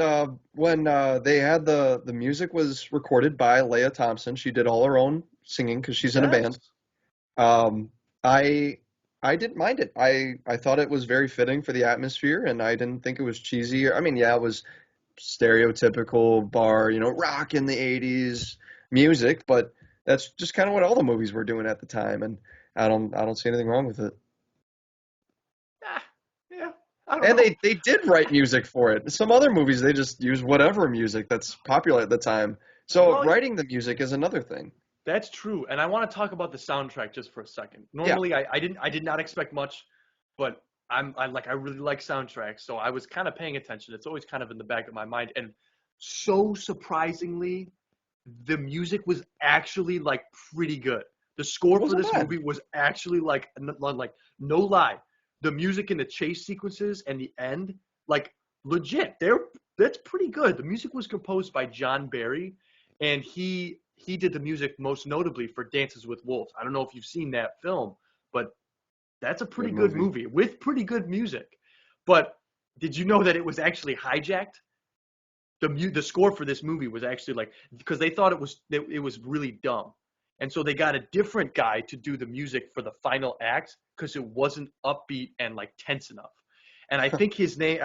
when they had the music was recorded by Leah Thompson. She did all her own singing because she's in a band. I didn't mind it. I thought it was very fitting for the atmosphere, and I didn't think it was cheesy. I mean, yeah, it was stereotypical bar, rock in the 80s music, but that's just kind of what all the movies were doing at the time, and I don't see anything wrong with it. Yeah. And they did write music for it. Some other movies, they just use whatever music that's popular at the time. So writing the music is another thing. That's true, and I want to talk about the soundtrack just for a second. Normally, I did not expect much, but I really like soundtracks, so I was kind of paying attention. It's always kind of in the back of my mind, and so surprisingly, the music was actually pretty good. The score for this movie was actually no lie. The music in the chase sequences and the end, legit. That's pretty good. The music was composed by John Barry, and he did the music most notably for Dances with Wolves. I don't know if you've seen that film, but that's a pretty good movie with pretty good music. But did you know that it was actually hijacked? The score for this movie was actually because they thought it was really dumb. And so they got a different guy to do the music for the final act because it wasn't upbeat and tense enough. and I think his name.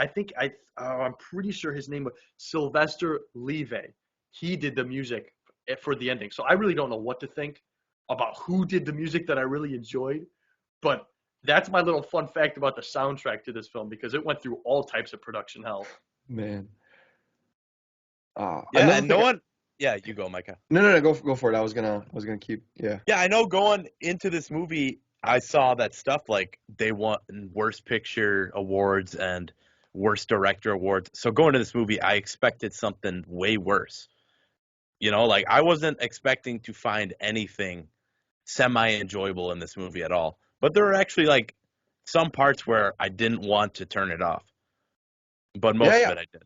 I'm pretty sure his name was Sylvester Levy. He did the music for the ending. So I really don't know what to think about who did the music that I really enjoyed, but that's my little fun fact about the soundtrack to this film because it went through all types of production hell. Man. Yeah, Another and no thing. one. Yeah, you go, Micah. No, go for it. I was gonna keep. Yeah. Yeah, I know going into this movie, I saw that stuff like they won Worst Picture awards and Worst Director awards. So going to this movie, I expected something way worse. You know, like I wasn't expecting to find anything semi-enjoyable in this movie at all. But there were actually like some parts where I didn't want to turn it off. But Yeah, most of yeah. it I did.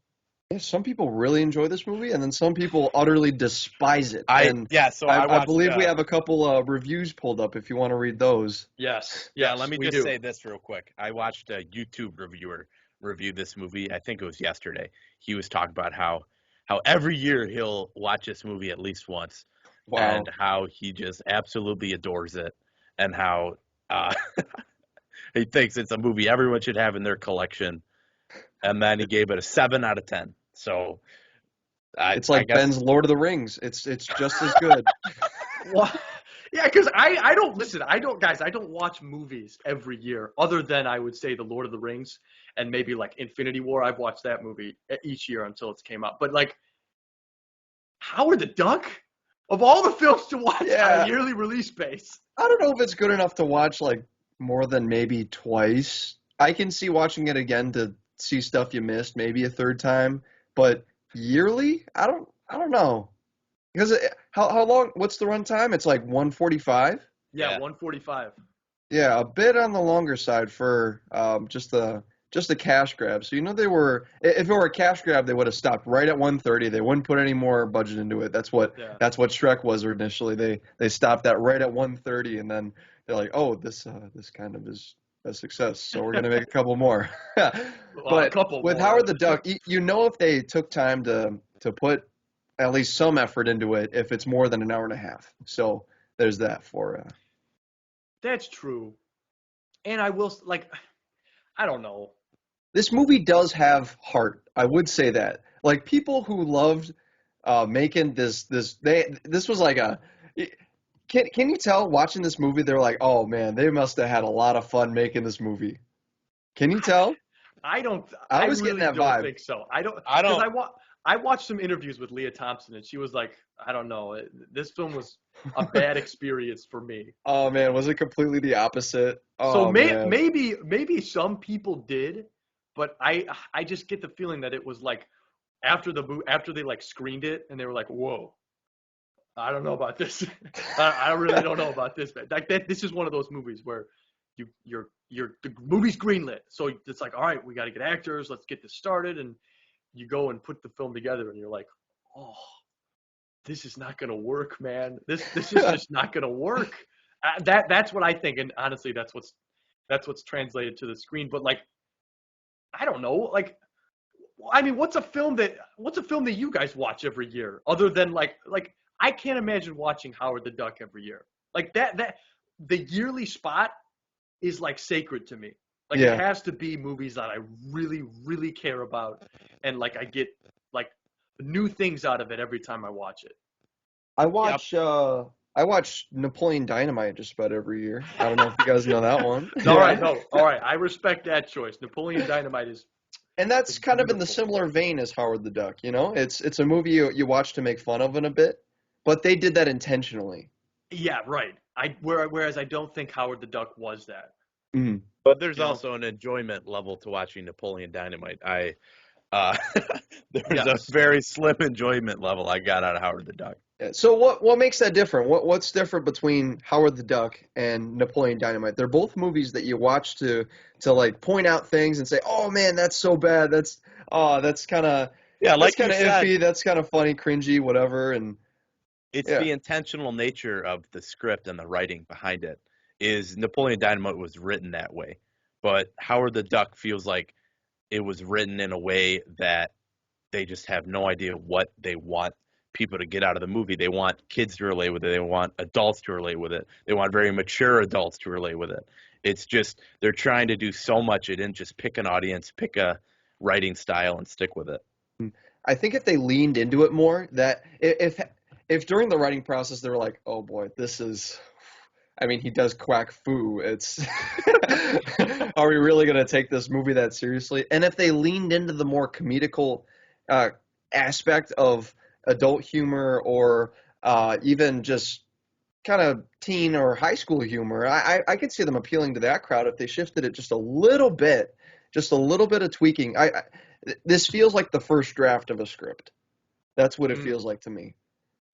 Yeah, some people really enjoy this movie, and then some people utterly despise it. And So I I watched believe we have a couple reviews pulled up if you want to read those. Yes, Yeah, yes, let me we just do. say this real quick. I watched a YouTube reviewer review this movie. I think it was yesterday. He was talking about how every year he'll watch this movie at least once, and Wow. how he just absolutely adores it, and how uh, he thinks it's a movie everyone should have in their collection. And then he gave it a 7 out of 10. So It's I like guess Ben's Lord of the Rings. It's just as good. Well, yeah, because I don't listen. I don't, guys. I don't watch movies every year, other than I would say the Lord of the Rings and maybe like Infinity War. I've watched that movie each year until it's came out. But like Howard the Duck, of all the films to watch on a Yeah. yearly release base. I don't know if it's good enough to watch like more than maybe twice. I can see watching it again to see stuff you missed, maybe a third time, but yearly, I don't know. Because how long? What's the runtime? It's like 145. Yeah, yeah. 145. Yeah, a bit on the longer side for just a cash grab. So they were if it were a cash grab, they would have stopped right at 130. They wouldn't put any more budget into it. Yeah. That's what Shrek was initially. They stopped that right at 130, and then they're like, oh, this kind of is a success. So we're gonna make a couple more. Well, a But couple with more. Howard the Duck, if they took time to put at least some effort into it, if it's more than an hour and a half. So there's that for. That's true. And I will like, I don't know. This movie does have heart. I would say that. Like people who loved making this was like a. Can you tell watching this movie? They're like, oh man, they must have had a lot of fun making this movie. Can you tell? I don't. I I was getting really that don't vibe. think so. I don't I because don't. I watched some interviews with Leah Thompson and she was like, I don't know, this film was a bad experience for me. Oh man, was it completely the opposite? So Oh man. maybe some people did, but I just get the feeling that it was like after they like screened it and they were like, whoa, I don't know about this. I really don't know about this, man. Like that, this is one of those movies where the movie's greenlit, so it's like, all right, we got to get actors, let's get this started, and you go and put the film together, and you're like, oh, this is not gonna work, man. This is just not gonna work. That's what I think, and honestly, that's what's translated to the screen. But like, I don't know, like, I mean, what's a film that you guys watch every year, other than like I can't imagine watching Howard the Duck every year. Like that the yearly spot is like sacred to me. Like it Yeah. has to be movies that I really, really care about, and like I get like new things out of it every time I watch it. I Yeah, watch I watch Napoleon Dynamite just about every year. I don't know if you guys know that one. All right, Yeah. no, all right, I respect that choice. Napoleon Dynamite And is that's kind of in the beautiful. similar vein as Howard the Duck, you know? It's a movie you watch to make fun of in a bit, but they did that intentionally. Yeah, right. Whereas I don't think Howard the Duck was that. Mm. but there's You know? also an enjoyment level to watching Napoleon Dynamite. Uh, there's a Yes. very slim enjoyment level I got out of Howard the Duck. Yeah. So what makes that different? What's different between Howard the Duck and Napoleon Dynamite? They're both movies that you watch to like point out things and say, "Oh man, that's so bad. That's kind of Yeah, that's like you kind of said, iffy. That's kind of funny, cringy, whatever." And it's yeah. the intentional nature of the script and the writing behind it. Is Napoleon Dynamite was written that way, but Howard the Duck feels like it was written in a way that they just have no idea what they want people to get out of the movie. They want kids to relate with it. They want adults to relate with it. They want very mature adults to relate with it. It's just they're trying to do so much. It didn't just pick an audience, pick a writing style, and stick with it. I think if they leaned into it more, that if during the writing process they were like, oh boy, this is, I mean, he does quack foo. It's, are we really going to take this movie that seriously? And if they leaned into the more comedical aspect of adult humor or even just kind of teen or high school humor, I could see them appealing to that crowd if they shifted it just a little bit of tweaking. This feels like the first draft of a script. That's what it feels like to me.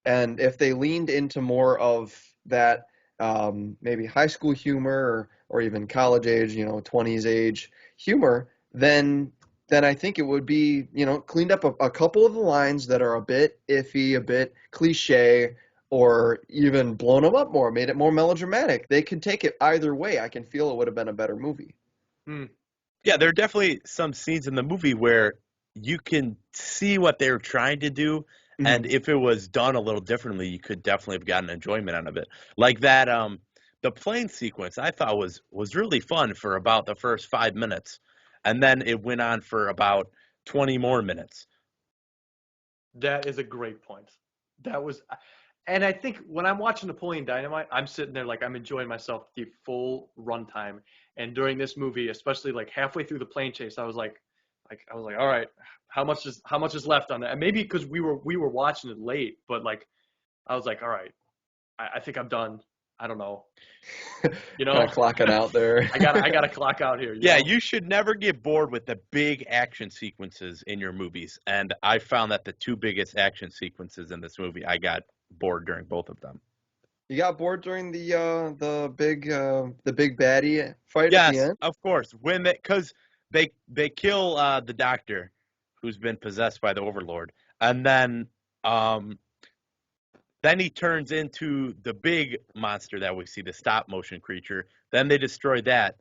And if they leaned into more of that, maybe high school humor or even college age, 20s age humor, then I think it would be, cleaned up a couple of the lines that are a bit iffy, a bit cliche, or even blown them up more, made it more melodramatic. They could take it either way. I can feel it would have been a better movie. Yeah, there are definitely some scenes in the movie where you can see what they were trying to do, and if it was done a little differently, you could definitely have gotten enjoyment out of it. Like that, the plane sequence I thought was really fun for about the first 5 minutes, and then it went on for about 20 more minutes. That is a great point. That was, and I think when I'm watching Napoleon Dynamite, I'm sitting there like I'm enjoying myself the full runtime. And during this movie, especially like halfway through the plane chase, I was like, all right, how much is left on that? And maybe because we were watching it late, but like I was like, all right, I think I'm done. I don't know, Kind of clocking out there. I gotta clock out here. Yeah, you should never get bored with the big action sequences in your movies. And I found that the two biggest action sequences in this movie, I got bored during both of them. You got bored during the big baddie fight at the Yes, end? of course. Because they kill the doctor who's been possessed by the Overlord, and then he turns into the big monster that we see, the stop motion creature. Then they destroy that.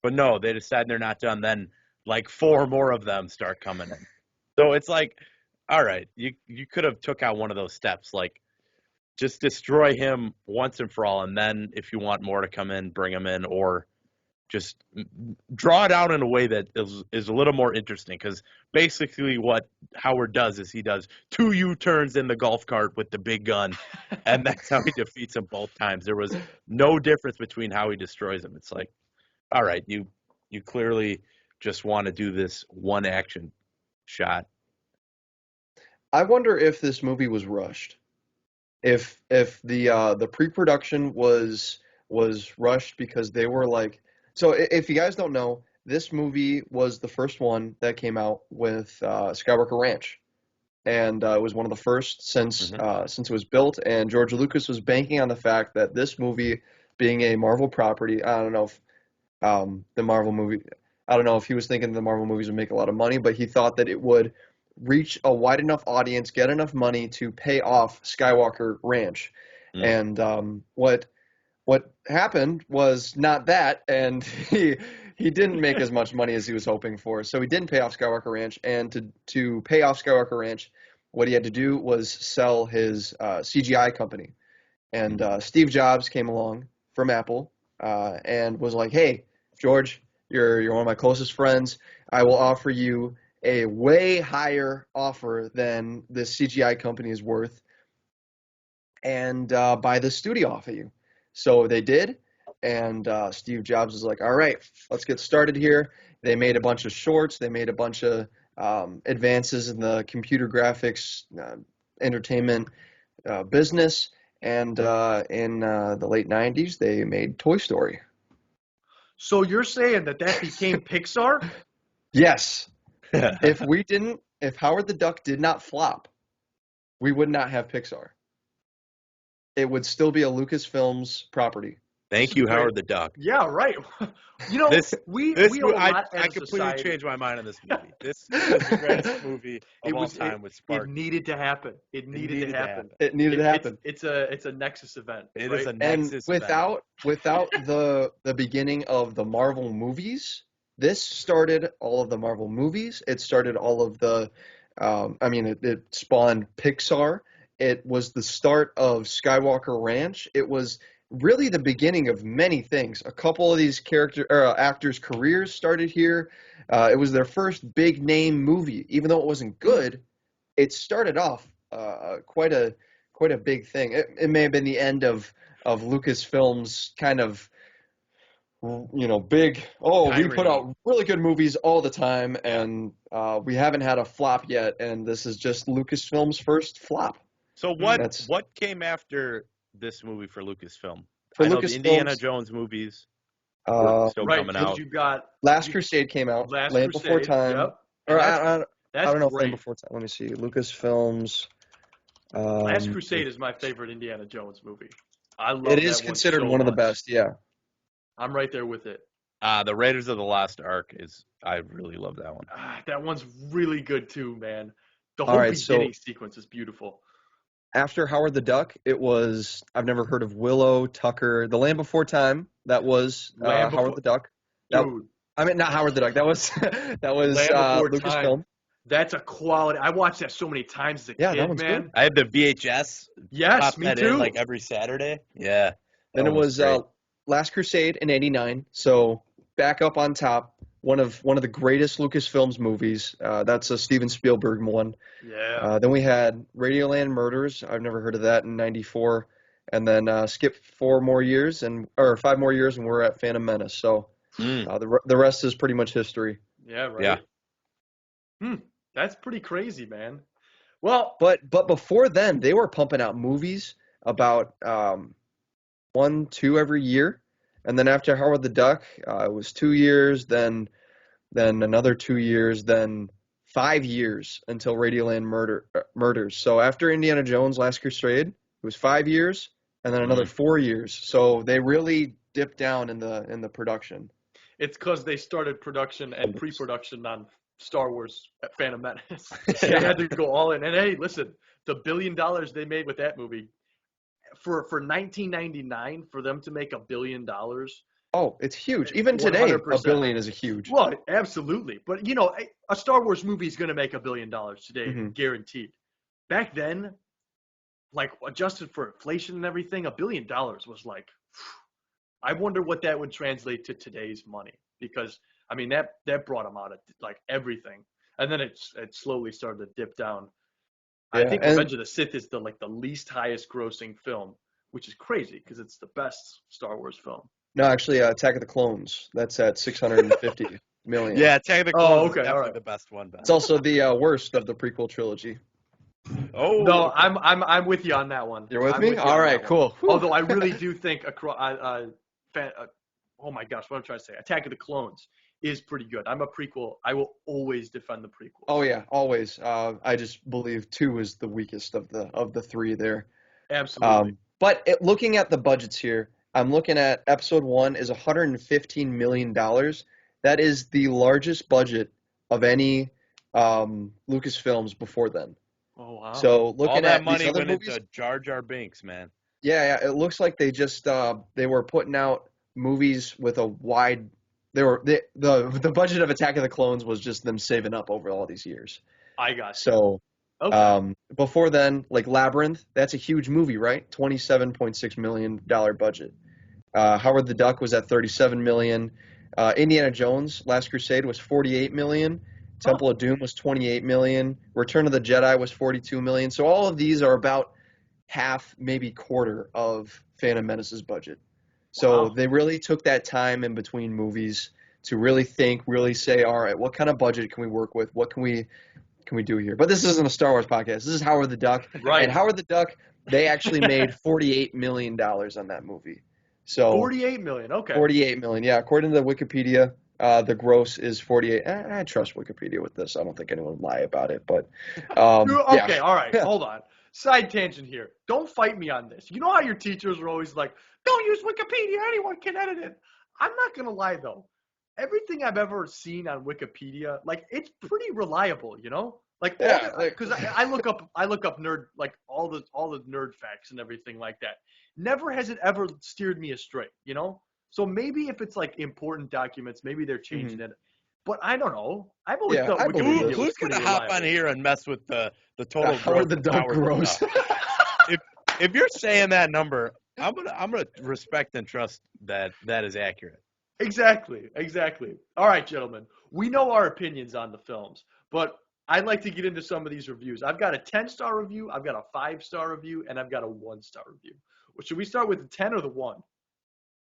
But no, they decide they're not done. Then like 4 more of them start coming in. So it's like, all right, you could have took out one of those steps, like just destroy him once and for all, and then if you want more to come in, bring them in, or just draw it out in a way that is a little more interesting. Because basically what Howard does is he does 2 U-turns in the golf cart with the big gun, and that's how he defeats him both times. There was no difference between how he destroys him. It's like, all right, you clearly just want to do this one action shot. I wonder if this movie was rushed. If the pre-production was rushed because they were like, so if you guys don't know, this movie was the first one that came out with Skywalker Ranch, and it was one of the first since it was built. And George Lucas was banking on the fact that this movie, being a Marvel property, I don't know if I don't know if he was thinking the Marvel movies would make a lot of money, but he thought that it would reach a wide enough audience, get enough money to pay off Skywalker Ranch. And what happened was not that, and he didn't make as much money as he was hoping for. So he didn't pay off Skywalker Ranch, and to pay off Skywalker Ranch, what he had to do was sell his CGI company. And Steve Jobs came along from Apple and was like, "Hey, George, you're one of my closest friends. I will offer you a way higher offer than this CGI company is worth, and buy the studio off of you." So they did, and Steve Jobs was like, all right, let's get started here. They made a bunch of shorts. They made a bunch of advances in the computer graphics, entertainment business, and in the late 90s, they made Toy Story. So you're saying that became Pixar? Yes. If Howard the Duck did not flop, we would not have Pixar. It would still be a Lucasfilms property. Thank you, Howard the Duck. Yeah, right. We I completely changed my mind on this movie. This is the greatest movie of all time with Spark. It needed to happen. It needed to happen. It needed to happen. It's a Nexus event. It right? is a Nexus event. Without the beginning of the Marvel movies, this started all of the Marvel movies. It started all of the, it spawned Pixar. It was the start of Skywalker Ranch. It was really the beginning of many things. A couple of these actors' careers started here. It was their first big name movie, even though it wasn't good. It started off quite a big thing. It may have been the end of Lucasfilm's kind of big. Oh, we put out really good movies all the time, and we haven't had a flop yet. And this is just Lucasfilm's first flop. So what came after this movie for Lucasfilm? For I know the Lucasfilm's, Indiana Jones movies were still coming out. You got Last Crusade came out. Last Land Crusade, Before Time. Yep. Or That's I don't know if great. Land Before Time. Let me see. Lucasfilm's. Last Crusade is my favorite Indiana Jones movie. I love It is that considered so one of the much. best. Yeah. I'm right there with it. The Raiders of the Lost Ark I really love that one. That one's really good too, man. The All whole right, beginning sequence is beautiful. After Howard the Duck, it was I've never heard of Willow, Tucker, The Land Before Time. That was Howard the Duck. Dude, I mean, not Howard the Duck. That was Land Before Time. Lucasfilm. That's a quality. I watched that so many times as a Yeah, that kid, one's man. good. I had the VHS. Yes, Pop me that too. in like every Saturday. Yeah. Then it was Last Crusade in '89. So back up on top, one of the greatest Lucasfilms movies. That's a Steven Spielberg one. Yeah. Then we had Radioland Murders. I've never heard of that in '94. And then skip 5 more years, and we're at Phantom Menace. So the rest is pretty much history. Yeah, right. Yeah. That's pretty crazy, man. Well, but before then, they were pumping out movies about 1, 2 every year, and then after Howard the Duck, it was 2 years, then another 2 years, then 5 years until Radioland Murders. So after Indiana Jones: Last Crusade, it was 5 years, and then another 4 years. So they really dipped down in the production. it's because they started production and pre-production on Star Wars at Phantom Menace. Yeah. They had to go all in. And hey, listen, the $1 billion they made with that movie, for 1999, for them to make $1 billion. Oh, it's huge. Even today, 100%. $1 billion is a huge. Well, absolutely. But, a Star Wars movie is going to make $1 billion today, guaranteed. Back then, like, adjusted for inflation and everything, $1 billion was like, I wonder what that would translate to today's money. Because, I mean, that brought them out of, like, everything. And then it slowly started to dip down. Yeah, I think Revenge of the Sith is the least highest grossing film, which is crazy because it's the best Star Wars film. No, actually, Attack of the Clones. That's at 650 million. Yeah, Attack of the Clones is okay, definitely all right. the best one. Ben. It's also the worst of the prequel trilogy. Oh No, I'm with you on that one. You're with I'm me? you All on right, that one. cool. Whew. Although I really do think oh my gosh, what I'm trying to say, Attack of the Clones is pretty good. I'm a prequel. I will always defend the prequel. Oh yeah, always. I just believe 2 is the weakest of the 3 there. Absolutely. But looking at the budgets here, I'm looking at episode 1 is $115 million. That is the largest budget of any Lucasfilms before then. Oh wow. So looking all that at money these other went movies, into Jar Jar Binks, man. yeah, it looks like they just they were putting out movies with a wide. The budget of Attack of the Clones was just them saving up over all these years. I got you. So Okay. before then, like Labyrinth, that's a huge movie, right? $27.6 million budget. Howard the Duck was at $37 million. Indiana Jones: Last Crusade was $48 million. Temple of Doom was $28 million. Return of the Jedi was $42 million. So all of these are about half, maybe quarter of Phantom Menace's budget. So Wow. they really took that time in between movies to really think, really say, all right, what kind of budget can we work with? What can we do here? But this isn't a Star Wars podcast. This is Howard the Duck. Right. And Howard the Duck, they actually made $48 million on that movie. So 48 million. Okay. 48 million. Yeah, according to Wikipedia, the gross is 48. I trust Wikipedia with this. I don't think anyone would lie about it. But Okay, yeah. all right, hold on. Side tangent here. Don't fight me on this. You know how your teachers are always like, don't use Wikipedia, anyone can edit it. I'm not going to lie, though. Everything I've ever seen on Wikipedia, like, it's pretty reliable, Like, Yeah, because I look up nerd, like, all the nerd facts and everything like that. Never has it ever steered me astray, So maybe if it's, like, important documents, maybe they're changing it. But I don't know. I've always thought I believe Wikipedia it. was Who's pretty gonna hop reliable. on here and mess with the total Howard the growth of Duck Howard the gross. Duck? if you're saying that number, I'm gonna respect and trust that is accurate. Exactly. All right, gentlemen. We know our opinions on the films, but I'd like to get into some of these reviews. I've got a 10-star review, I've got a 5-star review, and I've got a 1-star review. Well, should we start with the 10 or the 1? Let's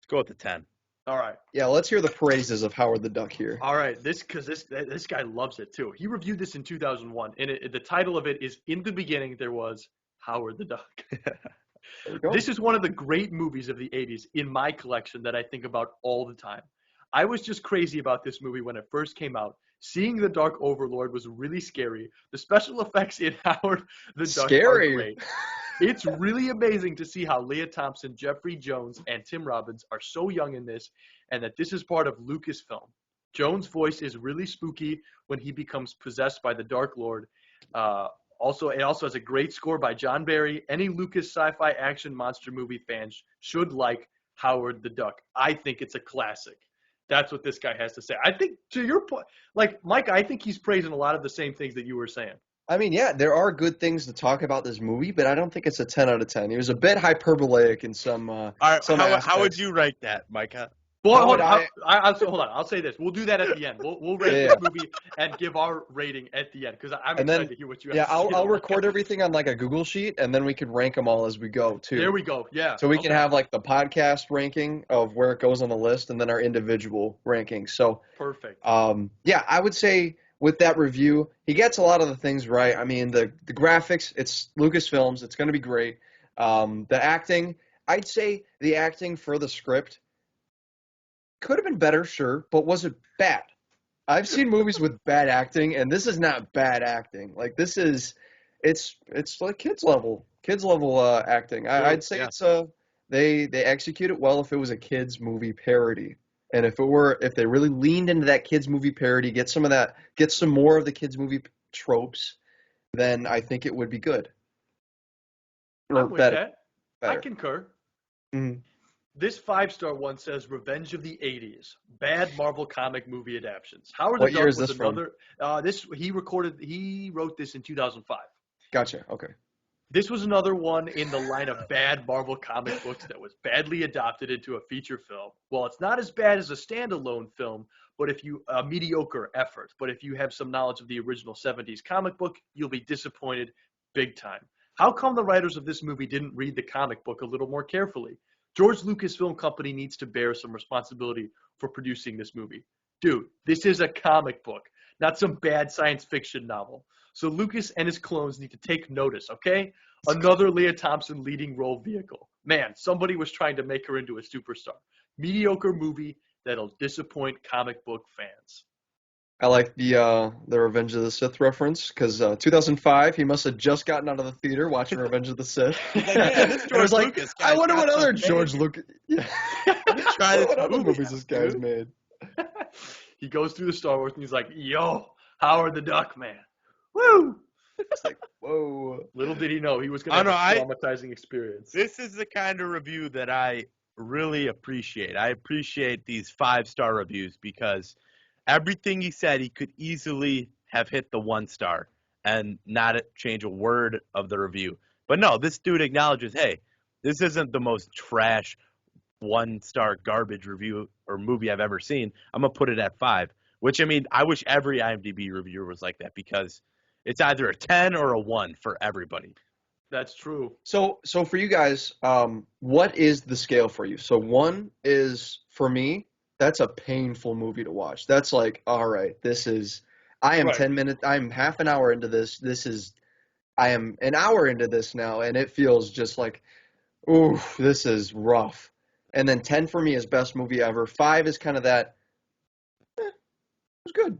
go with the 10. All right. Yeah, let's hear the praises of Howard the Duck here. All right. This guy loves it too. He reviewed this in 2001, and the title of it is "In the Beginning There Was Howard the Duck." There we go. This is one of the great movies of the 80s in my collection that I think about all the time. I was just crazy about this movie when it first came out. Seeing the Dark Overlord was really scary. The special effects in Howard the Duck Scary. are great. It's really amazing to see how Leah Thompson, Jeffrey Jones, and Tim Robbins are so young in this, and that this is part of Lucasfilm. Jones' voice is really spooky when he becomes possessed by the Dark Lord. It also has a great score by John Barry. Any Lucas sci-fi action monster movie fans should like Howard the Duck. I think it's a classic. That's what this guy has to say. I think, to your point, like, Mike, I think he's praising a lot of the same things that you were saying. I mean, yeah, there are good things to talk about this movie, but I don't think it's a 10 out of 10. He was a bit hyperbolic in some All right, some how would aspects. you rate that, Micah? Well, How hold would on. Hold on. I'll say this. We'll do that at the end. We'll rate Yeah. this movie and give our rating at the end because I'm And excited then, to hear what you have Yeah, to say. I'll record everything on like a Google sheet, and then we can rank them all as we go, too. There we go. Yeah. So we can have like the podcast ranking of where it goes on the list, and then our individual rankings. So, Perfect. yeah, I would say with that review, he gets a lot of the things right. I mean, the graphics, it's Lucasfilms, it's going to be great. The acting, I'd say the acting for the script could have been better, sure, but was it bad? I've seen movies with bad acting, and this is not bad acting. Like, this is, it's like kids level acting. I'd say yeah. it's they execute it well if it was a kids movie parody. And if they really leaned into that kids movie parody, get some more of the kids movie tropes, then I think it would be good. Or I'm with better. that. I concur. Mhm. This 5-star one says Revenge of the 80s, bad Marvel comic movie adaptions. Howard What the year Duck is was this from? another he wrote this in 2005. Gotcha. Okay. This was another one in the line of bad Marvel comic books that was badly adopted into a feature film. Well, it's not as bad as a standalone film, but a mediocre effort. But if you have some knowledge of the original 70s comic book, you'll be disappointed big time. How come the writers of this movie didn't read the comic book a little more carefully? George Lucas Film Company needs to bear some responsibility for producing this movie. Dude, this is a comic book, not some bad science fiction novel. So Lucas and his clones need to take notice, okay? Another Leah Thompson leading role vehicle. Man, somebody was trying to make her into a superstar. Mediocre movie that'll disappoint comic book fans. I like the Revenge of the Sith reference because 2005 he must have just gotten out of the theater watching Revenge of the Sith. He's like, man, this And I was George like, Lucas I guy's wonder got what other something George made. Lucas. Yeah. Try this What other movie movies out, this guy's dude. made? He goes through the Star Wars and he's like, yo, Howard the Duck, man. Woo! It's like, whoa. Little did he know he was going to have a traumatizing experience. This is the kind of review that I really appreciate. I appreciate these 5-star reviews because everything he said, he could easily have hit the 1-star and not change a word of the review. But no, this dude acknowledges, hey, this isn't the most trash 1-star garbage review or movie I've ever seen. I'm going to put it at 5, which, I mean, I wish every IMDb reviewer was like that because it's either a 10 or a 1 for everybody. That's true. So for you guys, what is the scale for you? So 1 is, for me, that's a painful movie to watch. That's like, all right, I am Right. 10 minutes, I'm half an hour into this. I am an hour into this now, and it feels just like, ooh, this is rough. And then 10 for me is best movie ever. 5 is kind of that, it was good.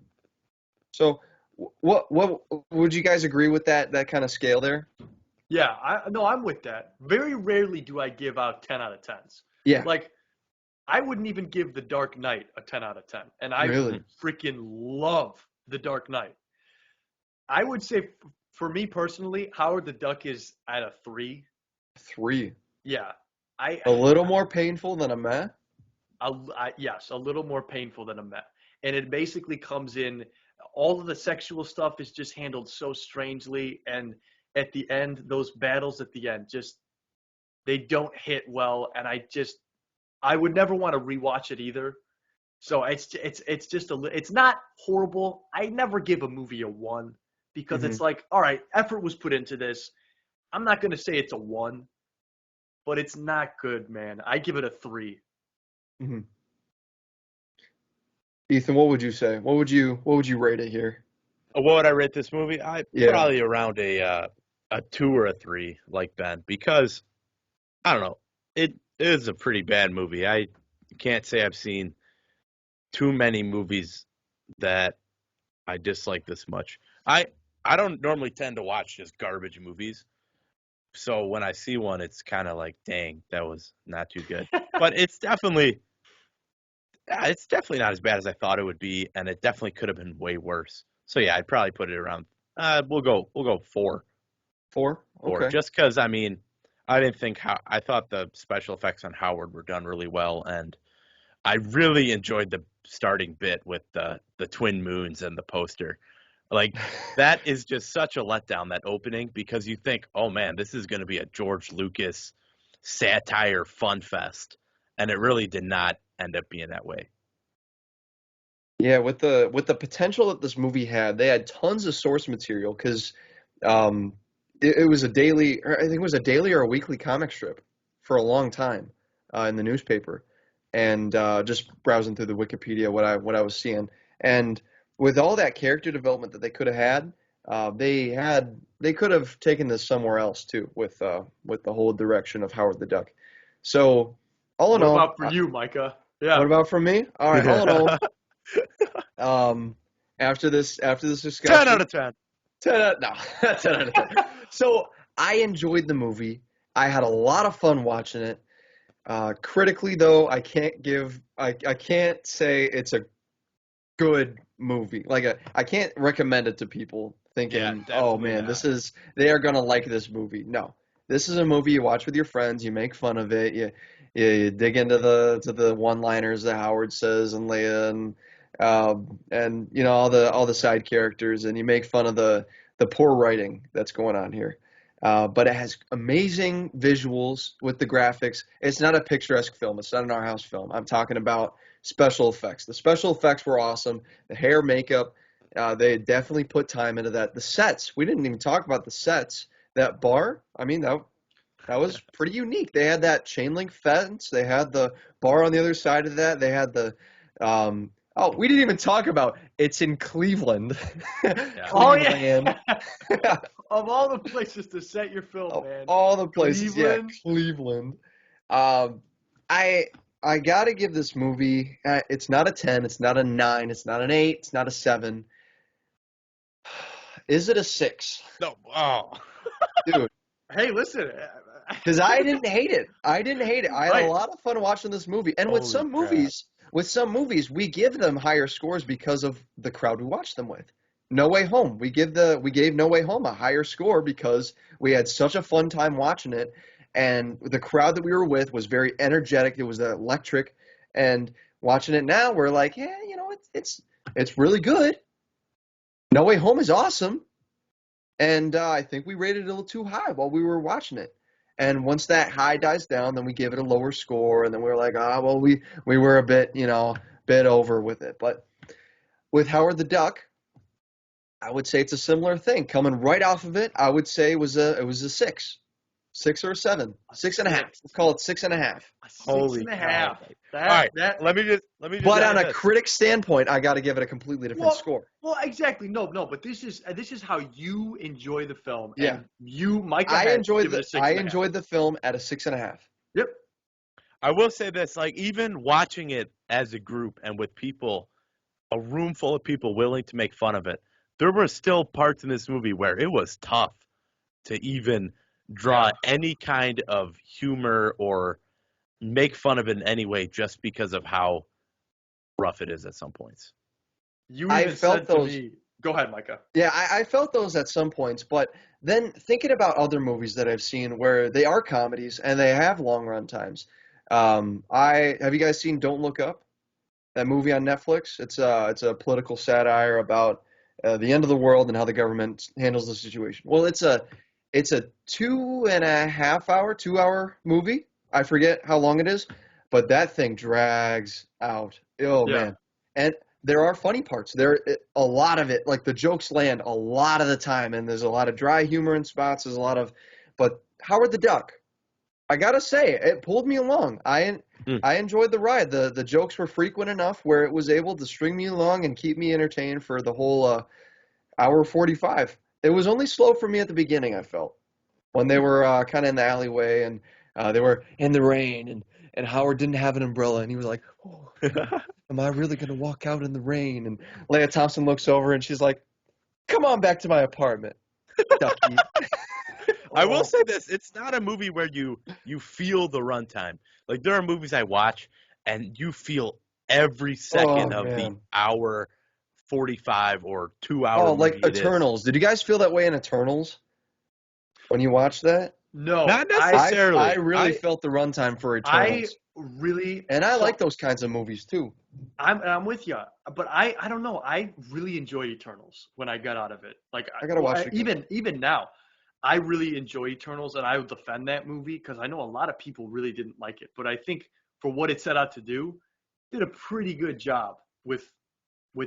So what would you guys agree with that kind of scale there? Yeah, I'm with that. Very rarely do I give out 10 out of 10s. Yeah. Like, I wouldn't even give The Dark Knight a 10 out of 10. And I Really? freaking love The Dark Knight. I would say, for me personally, Howard the Duck is at a 3. 3. Yeah. A little more painful than a meh? Yes, a little more painful than a meh. And it basically comes in, all of the sexual stuff is just handled so strangely. And at the end, those battles at the end, just They don't hit well, and I would never want to rewatch it either. So it's just it's not horrible. I never give a movie a 1 because Hmm. it's like, all right, effort was put into this. I'm not going to say it's a 1, but it's not good, man. I give it a 3. Hmm. Ethan, what would you say? What would you rate it here? What would I rate this movie? I Yeah. probably around a 2 or a 3, like Ben, because I don't know. It is a pretty bad movie. I can't say I've seen too many movies that I dislike this much. I I don't normally tend to watch just garbage movies. So when I see one, it's kind of like, dang, that was not too good. But it's definitely not as bad as I thought it would be, and it definitely could have been way worse. So yeah, I'd probably put it around. We'll go 4, 4? 4, Okay. just because I mean, I didn't think how I thought the special effects on Howard were done really well, and I really enjoyed the starting bit with the twin moons and the poster. Like that is just such a letdown, that opening, because you think, oh man, this is going to be a George Lucas satire fun fest, and it really did not end up being that way. Yeah, with the potential that this movie had, they had tons of source material because um, it was a daily, or I think it was a daily or a weekly comic strip for a long time in the newspaper, and just browsing through the Wikipedia what I was seeing, and with all that character development that they could have had, they could have taken this somewhere else too with the whole direction of Howard the Duck. So all in What all, about for you, Micah? what Yeah. about from me? All right, all in all. Um, after this 10 out discussion, of 10. 10 out, no, 10 out of 10. So I enjoyed the movie. I had a lot of fun watching it. Critically, though, I can't say it's a good movie. I can't recommend it to people Yeah, thinking, oh definitely man, not. they are gonna like this movie. No, this is a movie you watch with your friends. You make fun of it. You dig into the one-liners that Howard says and Leia and all the side characters, and you make fun of the poor writing that's going on here. But it has amazing visuals with the graphics. It's not a picturesque film. It's not an art house film. I'm talking about special effects. The special effects were awesome. The hair, makeup, they definitely put time into that. The sets, we didn't even talk about the sets. That bar, I mean, that was pretty unique. They had that chain link fence. They had the bar on the other side of that. They had we didn't even talk about it's in Cleveland, Yeah. Oh yeah. Cleveland, Of all the places to set your film, of man, all the places. Yeah, Cleveland. Cleveland. Um, I I gotta give this movie. It's not a 10. It's not a 9. It's not an 8. It's not a 7. Is it a 6, No. Oh. dude? Hey, listen. Because I didn't hate it. I didn't hate it. I had a Right. lot of fun watching this movie. And with Holy some crap. movies, we give them higher scores because of the crowd we watch them with. No Way Home. We gave No Way Home a higher score because we had such a fun time watching it, and the crowd that we were with was very energetic. It was electric, and watching it now, we're like, yeah, it's really good. No Way Home is awesome, and I think we rated it a little too high while we were watching it. And once that high dies down, then we give it a lower score, and then we're like, well, we were a bit over with it. But with Howard the Duck, I would say it's a similar thing. Coming right off of it, I would say it was a 6 or a 7, A 6.5. six. Let's call it 6.5. A six Holy and a cow. half. All right. That. Let me just But on add a this. critic standpoint, I got to give it a completely different Well, score. well, exactly. No, no. But this is how you enjoy the film, Yeah, and you, Micah, had give it a six I and a half. enjoyed the film at a 6.5. Yep. I will say this, like even watching it as a group and with people, a room full of people willing to make fun of it, there were still parts in this movie where it was tough to even draw Yeah. any kind of humor or make fun of it in any way just because of how rough it is at some points. You I even felt said to those. me, "Go ahead, Micah." Yeah, I felt those at some points, but then thinking about other movies that I've seen where they are comedies and they have long run times. I have you guys seen Don't Look Up? That movie on Netflix? It's a political satire about the end of the world and how the government handles the situation. Well, It's a 2.5 hour, 2 hour movie. I forget how long it is, but that thing drags out. Oh Yeah. man. And there are funny parts. A lot of it, like the jokes land a lot of the time, and there's a lot of dry humor in spots. There's a lot of, but Howard the Duck, I gotta say, it pulled me along. I enjoyed the ride. The jokes were frequent enough where it was able to string me along and keep me entertained for the whole hour 45. It was only slow for me at the beginning, I felt, when they were kind of in the alleyway and they were in the rain and Howard didn't have an umbrella and he was like, oh, am I really going to walk out in the rain? And Leia Thompson looks over and she's like, come on back to my apartment, Ducky. I will say this: it's not a movie where you feel the runtime. Like there are movies I watch and you feel every second of the Man. hour 45 or 2 hour Oh, movie like it is. Eternals. Did you guys feel that way in Eternals when you watched that? No, Not necessarily. I really felt the runtime for I Eternals. really, And I so like those kinds of movies too. I'm with you, but I don't know. I really enjoyed Eternals when I got out of it. Like I gotta watch it again. even now, I really enjoy Eternals, and I would defend that movie because I know a lot of people really didn't like it. But I think for what it set out to do, did a pretty good job with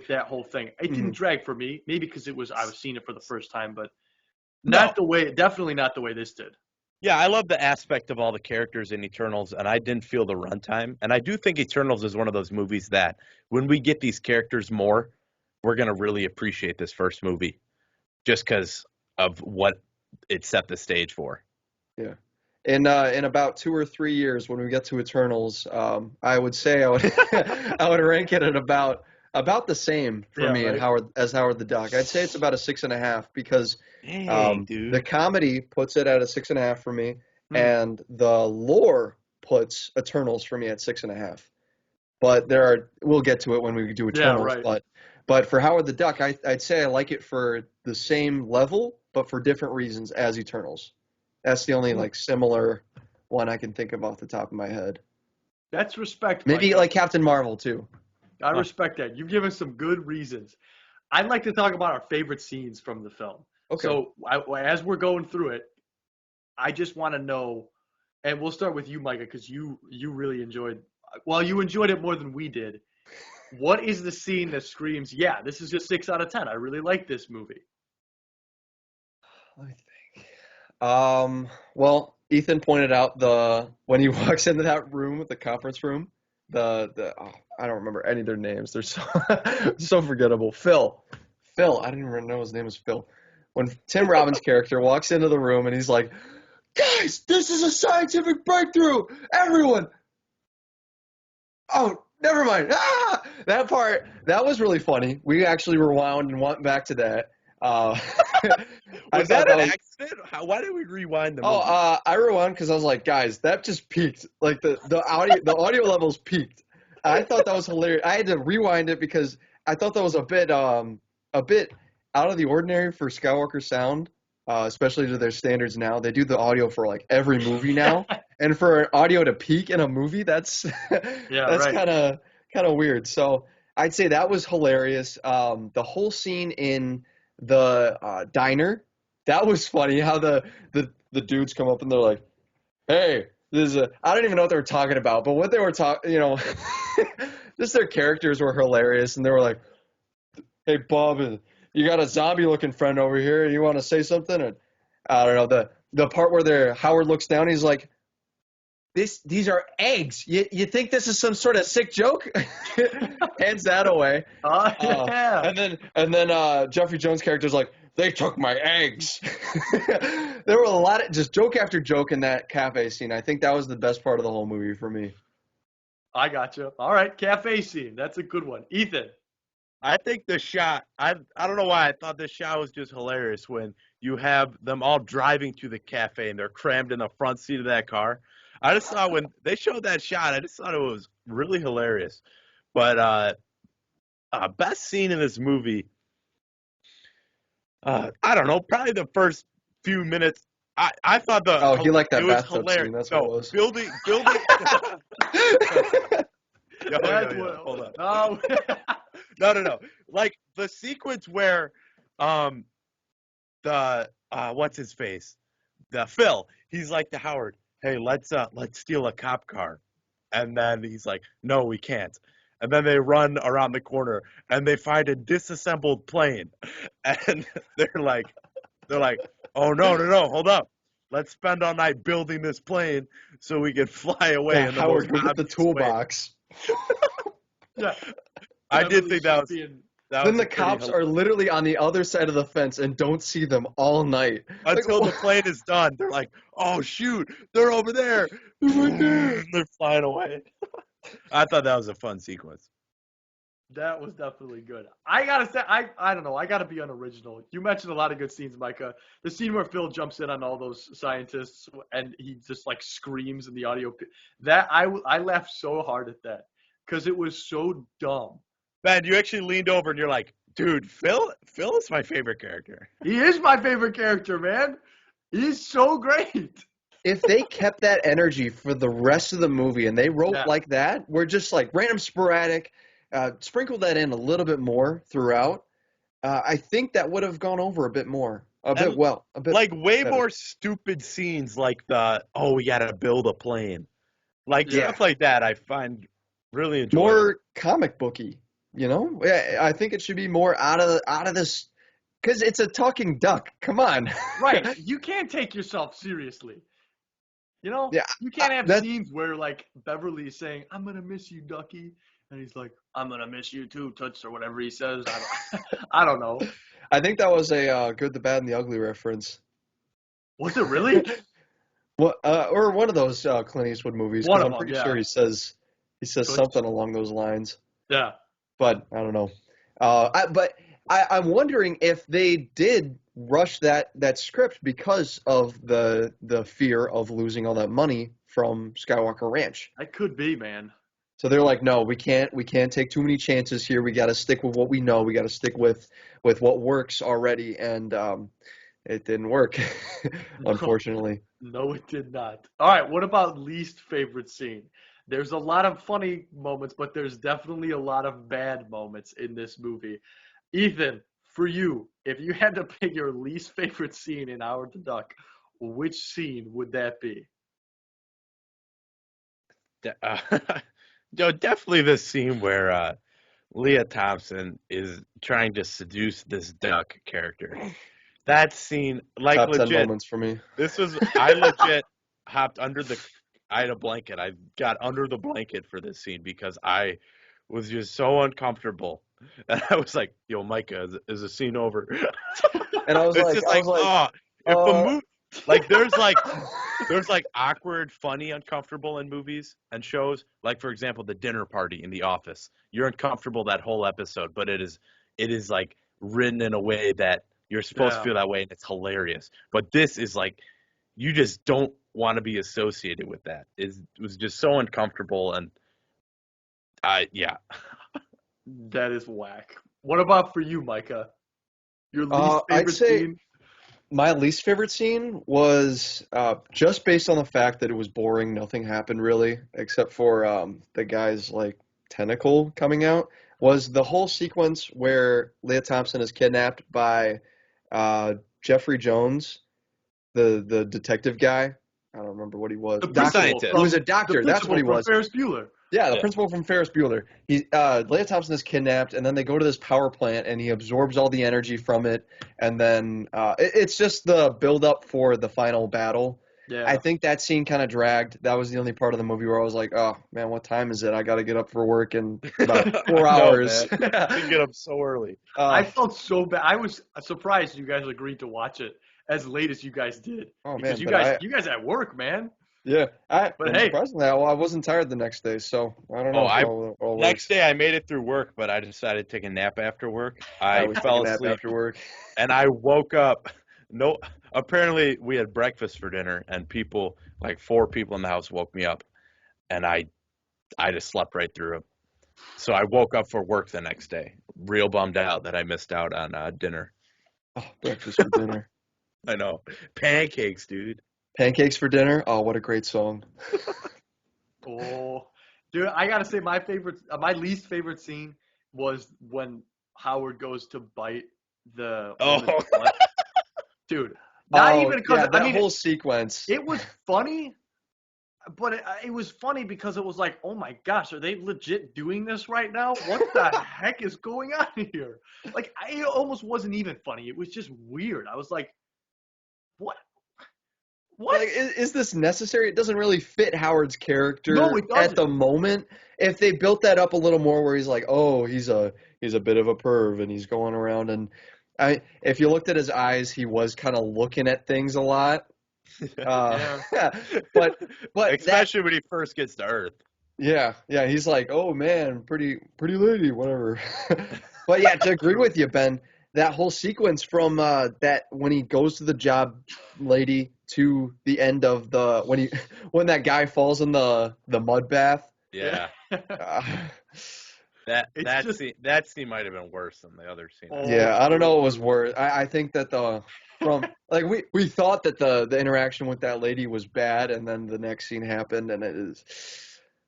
that whole thing. It didn't drag for me, maybe because I was seeing it for the first time, but definitely not the way this did. Yeah, I love the aspect of all the characters in Eternals, and I didn't feel the runtime. And I do think Eternals is one of those movies that when we get these characters more, we're going to really appreciate this first movie just because of what it set the stage for. Yeah. In about 2 or 3 years, when we get to Eternals, I would say I would I would rank it at about the same for me and right. Howard the Duck. I'd say it's about a 6.5 because Dang, dude. the comedy puts it at a 6.5 for me, Hmm. and the lore puts Eternals for me at 6.5. But we'll get to it when we do Yeah, Eternals. right. But for Howard the Duck, I'd say I like it for the same level, but for different reasons as Eternals. That's the only like similar one I can think of off the top of my head. That's respect, Maybe Micah. like Captain Marvel too. I respect that. You've given some good reasons. I'd like to talk about our favorite scenes from the film. Okay. So as we're going through it, I just want to know, and we'll start with you, Micah, because you really enjoyed. Well, you enjoyed it more than we did. What is the scene that screams, "Yeah, this is a 6 out of 10. I really like this movie." Let me think. Well, Ethan pointed out when he walks into that room, the conference room, I don't remember any of their names. They're so so forgettable. Phil, I didn't even know his name was Phil. When Tim Robbins' character walks into the room and he's like, "Guys, this is a scientific breakthrough! Everyone!" Oh, never mind. Ah! That part, that was really funny. We actually rewound and went back to that. I Was that thought an was. accident? Why did we rewind the Oh, movie? I rewound because I was like, guys, that just peaked. Like the audio levels peaked. I thought that was hilarious. I had to rewind it because I thought that was a bit out of the ordinary for Skywalker Sound, especially to their standards now. They do the audio for like every movie now, and for an audio to peak in a movie, that's Yeah, that's right. kind of weird. So I'd say that was hilarious. The whole scene in the diner, that was funny. How the dudes come up and they're like, "Hey, this is a." I don't even know what they were talking about, but what they were talking, just their characters were hilarious, and they were like, "Hey, Bob, you got a zombie-looking friend over here. You want to say something?" And I don't know the part where Howard looks down, he's like, these are eggs. You think this is some sort of sick joke?" Hands that away. Yeah. And then Jeffrey Jones' character's like, "They took my eggs." There were a lot of just joke after joke in that cafe scene. I think that was the best part of the whole movie for me. I got you. All right, cafe scene. That's a good one. Ethan. I think the shot, I don't know why I thought this shot was just hilarious when you have them all driving to the cafe and they're crammed in the front seat of that car. I just thought when they showed that shot, I just thought it was really hilarious. But best scene in this movie, I don't know, probably the first few minutes. I thought He liked that it was bathtub hilarious. scene. That's No, what it was. building. That's Hold on. Oh. No. Like the sequence where the what's his face? Phil, he's like to Howard, hey, let's steal a cop car. And then he's like, no, we can't. And then they run around the corner and they find a disassembled plane. And they're like, oh no, hold up. Let's spend all night building this plane so we can fly away Yeah, in the most Howard, go get the obvious way. toolbox. Yeah. I did Beverly think that was being- that Then was the a pretty cops are literally on the other side of the fence and don't see them all night. until Like, the plane is done. They're like, oh shoot, they're over there. They're right there. They're flying away. I thought that was a fun sequence. That was definitely good. I gotta say, I don't know. I gotta be unoriginal. You mentioned a lot of good scenes, Micah. The scene where Phil jumps in on all those scientists and he just like screams in the audio. That I laughed so hard at that because it was so dumb. Ben, you actually leaned over and you're like, dude, Phil is my favorite character. He is my favorite character, man. He's so great. if they kept that energy for the rest of the movie and they wrote Yeah. like that, we're just like random sporadic, sprinkle that in a little bit more throughout, I think that would have gone over a bit more. A bit Like way better. more stupid scenes like we gotta build a plane. Like Yeah. stuff like that I find really enjoyable. More comic booky, you know? Yeah, I think it should be more out of this, because it's a talking duck. Come on. Right. You can't take yourself seriously. You know? Yeah, You can't have that- scenes where like Beverly is saying, I'm gonna miss you, Ducky. And he's like, I'm gonna miss you too, Toots, or whatever he says. I don't know. I think that was a Good, the Bad, and the Ugly reference. Was it really? Well, or one of those Clint Eastwood movies. One 'Cause of I'm them, pretty yeah. sure he says Toots. something along those lines. Yeah. But I don't know. I'm wondering if they did rush that script because of the fear of losing all that money from Skywalker Ranch. That could be, man. So they're like, no, we can't take too many chances here. We got to stick with what we know. We got to stick with what works already, and it didn't work, unfortunately. No, it did not. All right, what about least favorite scene? There's a lot of funny moments, but there's definitely a lot of bad moments in this movie. Ethan, for you, if you had to pick your least favorite scene in Howard the Duck, which scene would that be? Definitely this scene where Leah Thompson is trying to seduce this duck character. That scene, like Top 10 legit, moments for me. I legit hopped I had a blanket. I got under the blanket for this scene because I was just so uncomfortable. And I was like, yo, Micah, is the scene over? And I was It's like, just like, if a movie, like there's like awkward, funny, uncomfortable in movies and shows. Like, for example, the dinner party in The Office. You're uncomfortable that whole episode, but it is like written in a way that you're supposed to feel that way, and it's hilarious. But this is like, you just don't want to be associated with that. It was just so uncomfortable, and yeah. That is whack. What about for you, Micah? Your least I'd favorite say scene? my least favorite scene was just based on the fact that it was boring. Nothing happened really, except for the guy's like tentacle coming out. Was the whole sequence where Leah Thompson is kidnapped by Jeffrey Jones, the detective guy. I don't remember what he was. The Doctor. scientist. He was a doctor. That's what he was. Ferris Bueller. Yeah, the Yeah. principal from Ferris Bueller. Leah Thompson is kidnapped, and then they go to this power plant, and he absorbs all the energy from it, and then it's just the build-up for the final battle. Yeah. I think that scene kind of dragged. That was the only part of the movie where I was like, oh, man, what time is it? I got to get up for work in about 4 hours. Man. You get up so early. I felt so bad. I was surprised you guys agreed to watch it as late as you guys did. Oh, Because man, you guys at work, man. yeah. But And hey. surprisingly, I wasn't tired the next day, so I don't know. if it all Next works. day I made it through work, but I decided to take a nap after work. I I was fell taking a nap asleep after work. and I woke up. No, apparently we had breakfast for dinner, and like 4 people in the house woke me up, and I just slept right through it. So I woke up for work the next day, real bummed out that I missed out on dinner. Oh, breakfast for dinner. I know, pancakes, dude. Pancakes for dinner? Oh, what a great song. Oh, dude, I gotta say my least favorite scene was when Howard goes to bite the Oh. woman's butt. Dude, Not Oh, even because yeah, I that mean whole sequence. it was funny, but it was funny because it was like, oh my gosh, are they legit doing this right now? What the heck is going on here? Like, it almost wasn't even funny. It was just weird. I was like, what? What? Like, is this necessary? It doesn't really fit Howard's character No, it at the doesn't. moment. If they built that up a little more, where he's like, oh, he's a bit of a perv, and he's going around, and if you looked at his eyes, he was kind of looking at things a lot. Yeah. But that, Especially when he first gets to Earth. yeah, he's like, oh man, pretty lady, whatever. But yeah, to agree with you, Ben, that whole sequence from that when he goes to the job lady to the end of the when that guy falls in the mud bath. Yeah. Uh, It's just That scene might have been worse than the other scene. Oh, yeah, I don't know what was dude. worse. I think that from like we thought that the interaction with that lady was bad, and then the next scene happened, and it is.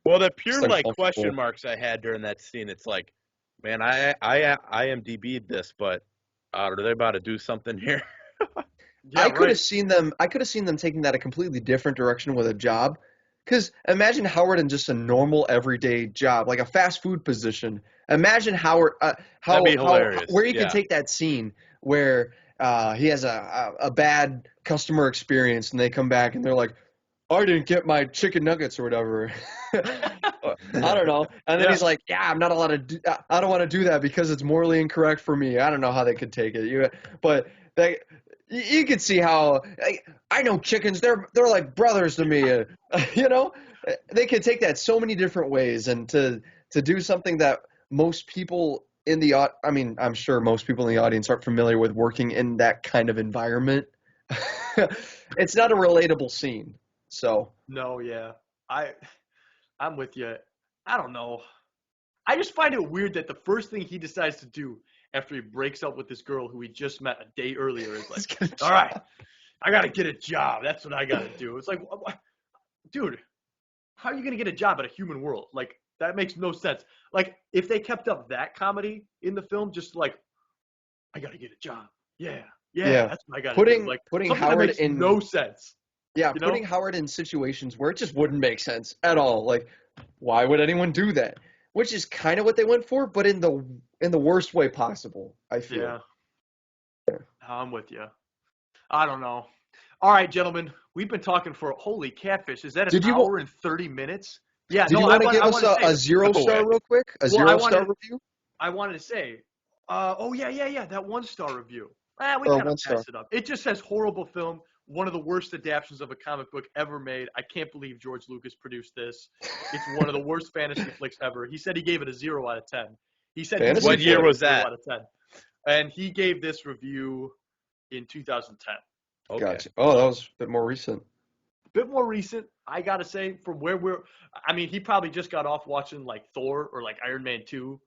Well, the It's pure like uncomfortable. question marks I had during that scene, it's like, man, I IMDb'd this, but are they about to do something here? Yeah, I could right. have seen them. I could have seen them taking that a completely different direction with a job. Because imagine Howard in just a normal everyday job, like a fast food position. Imagine Howard, That'd be how hilarious. where you can Yeah. take that scene where he has a bad customer experience, and they come back and they're like, I didn't get my chicken nuggets or whatever. I don't know. And then Yeah. he's like, yeah, I'm not allowed to do, I don't want to do that because it's morally incorrect for me. I don't know how they could take it. But you could see how I know chickens. They're like brothers to me. You know, they could take that so many different ways, and to do something that most people in the I mean, I'm sure most people in the audience aren't familiar with working in that kind of environment. It's not a relatable scene. So No, yeah. I'm with you. I don't know. I just find it weird that the first thing he decides to do after he breaks up with this girl who he just met a day earlier is like, all right, I got to get a job. That's what I got to do. It's like, dude, how are you going to get a job at a human world? Like, that makes no sense. Like, if they kept up that comedy in the film, just like, I got to get a job. Yeah, yeah, that's what I got to do. Like, putting something that Howard makes in no sense. yeah, You know? putting Howard in situations where it just wouldn't make sense at all. Like, why would anyone do that? Which is kind of what they went for, but in the worst way possible, I feel. Yeah. I'm with you. I don't know. All right, gentlemen, we've been talking for holy catfish. Is that an Did you hour and 30 minutes? Yeah, Did no, you I want to give us wanted to say a zero No star way. real quick? A Well, I 0-star wanted- review? I wanted to say, oh yeah, that 1-star review. We Or kind of 1-star. passed it up. It just says horrible film, one of the worst adaptations of a comic book ever made. I can't believe George Lucas produced this. It's one of the worst fantasy flicks ever. He said he gave it a 0 out of 10. He said Fantasy What year flick? was a 0 that? out of 10. And he gave this review in 2010. Okay. Gotcha. Oh, that was a bit more recent. Bit more recent, I gotta say, from where I mean, he probably just got off watching like Thor or like Iron Man 2.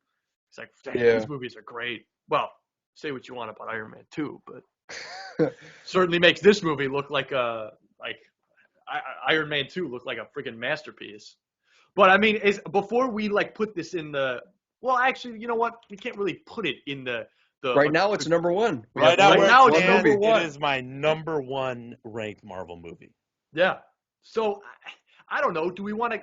He's like, dang, Yeah. these movies are great. Well, say what you want about Iron Man 2, but certainly makes this movie look like Iron Man 2 look like a freaking masterpiece. But I mean, before we like put this in well, actually, you know what? We can't really put it in the Right now, it's number one. We Right have now, it's it's number one. It is my number one ranked Marvel movie. Yeah. So I don't know. Do we want to?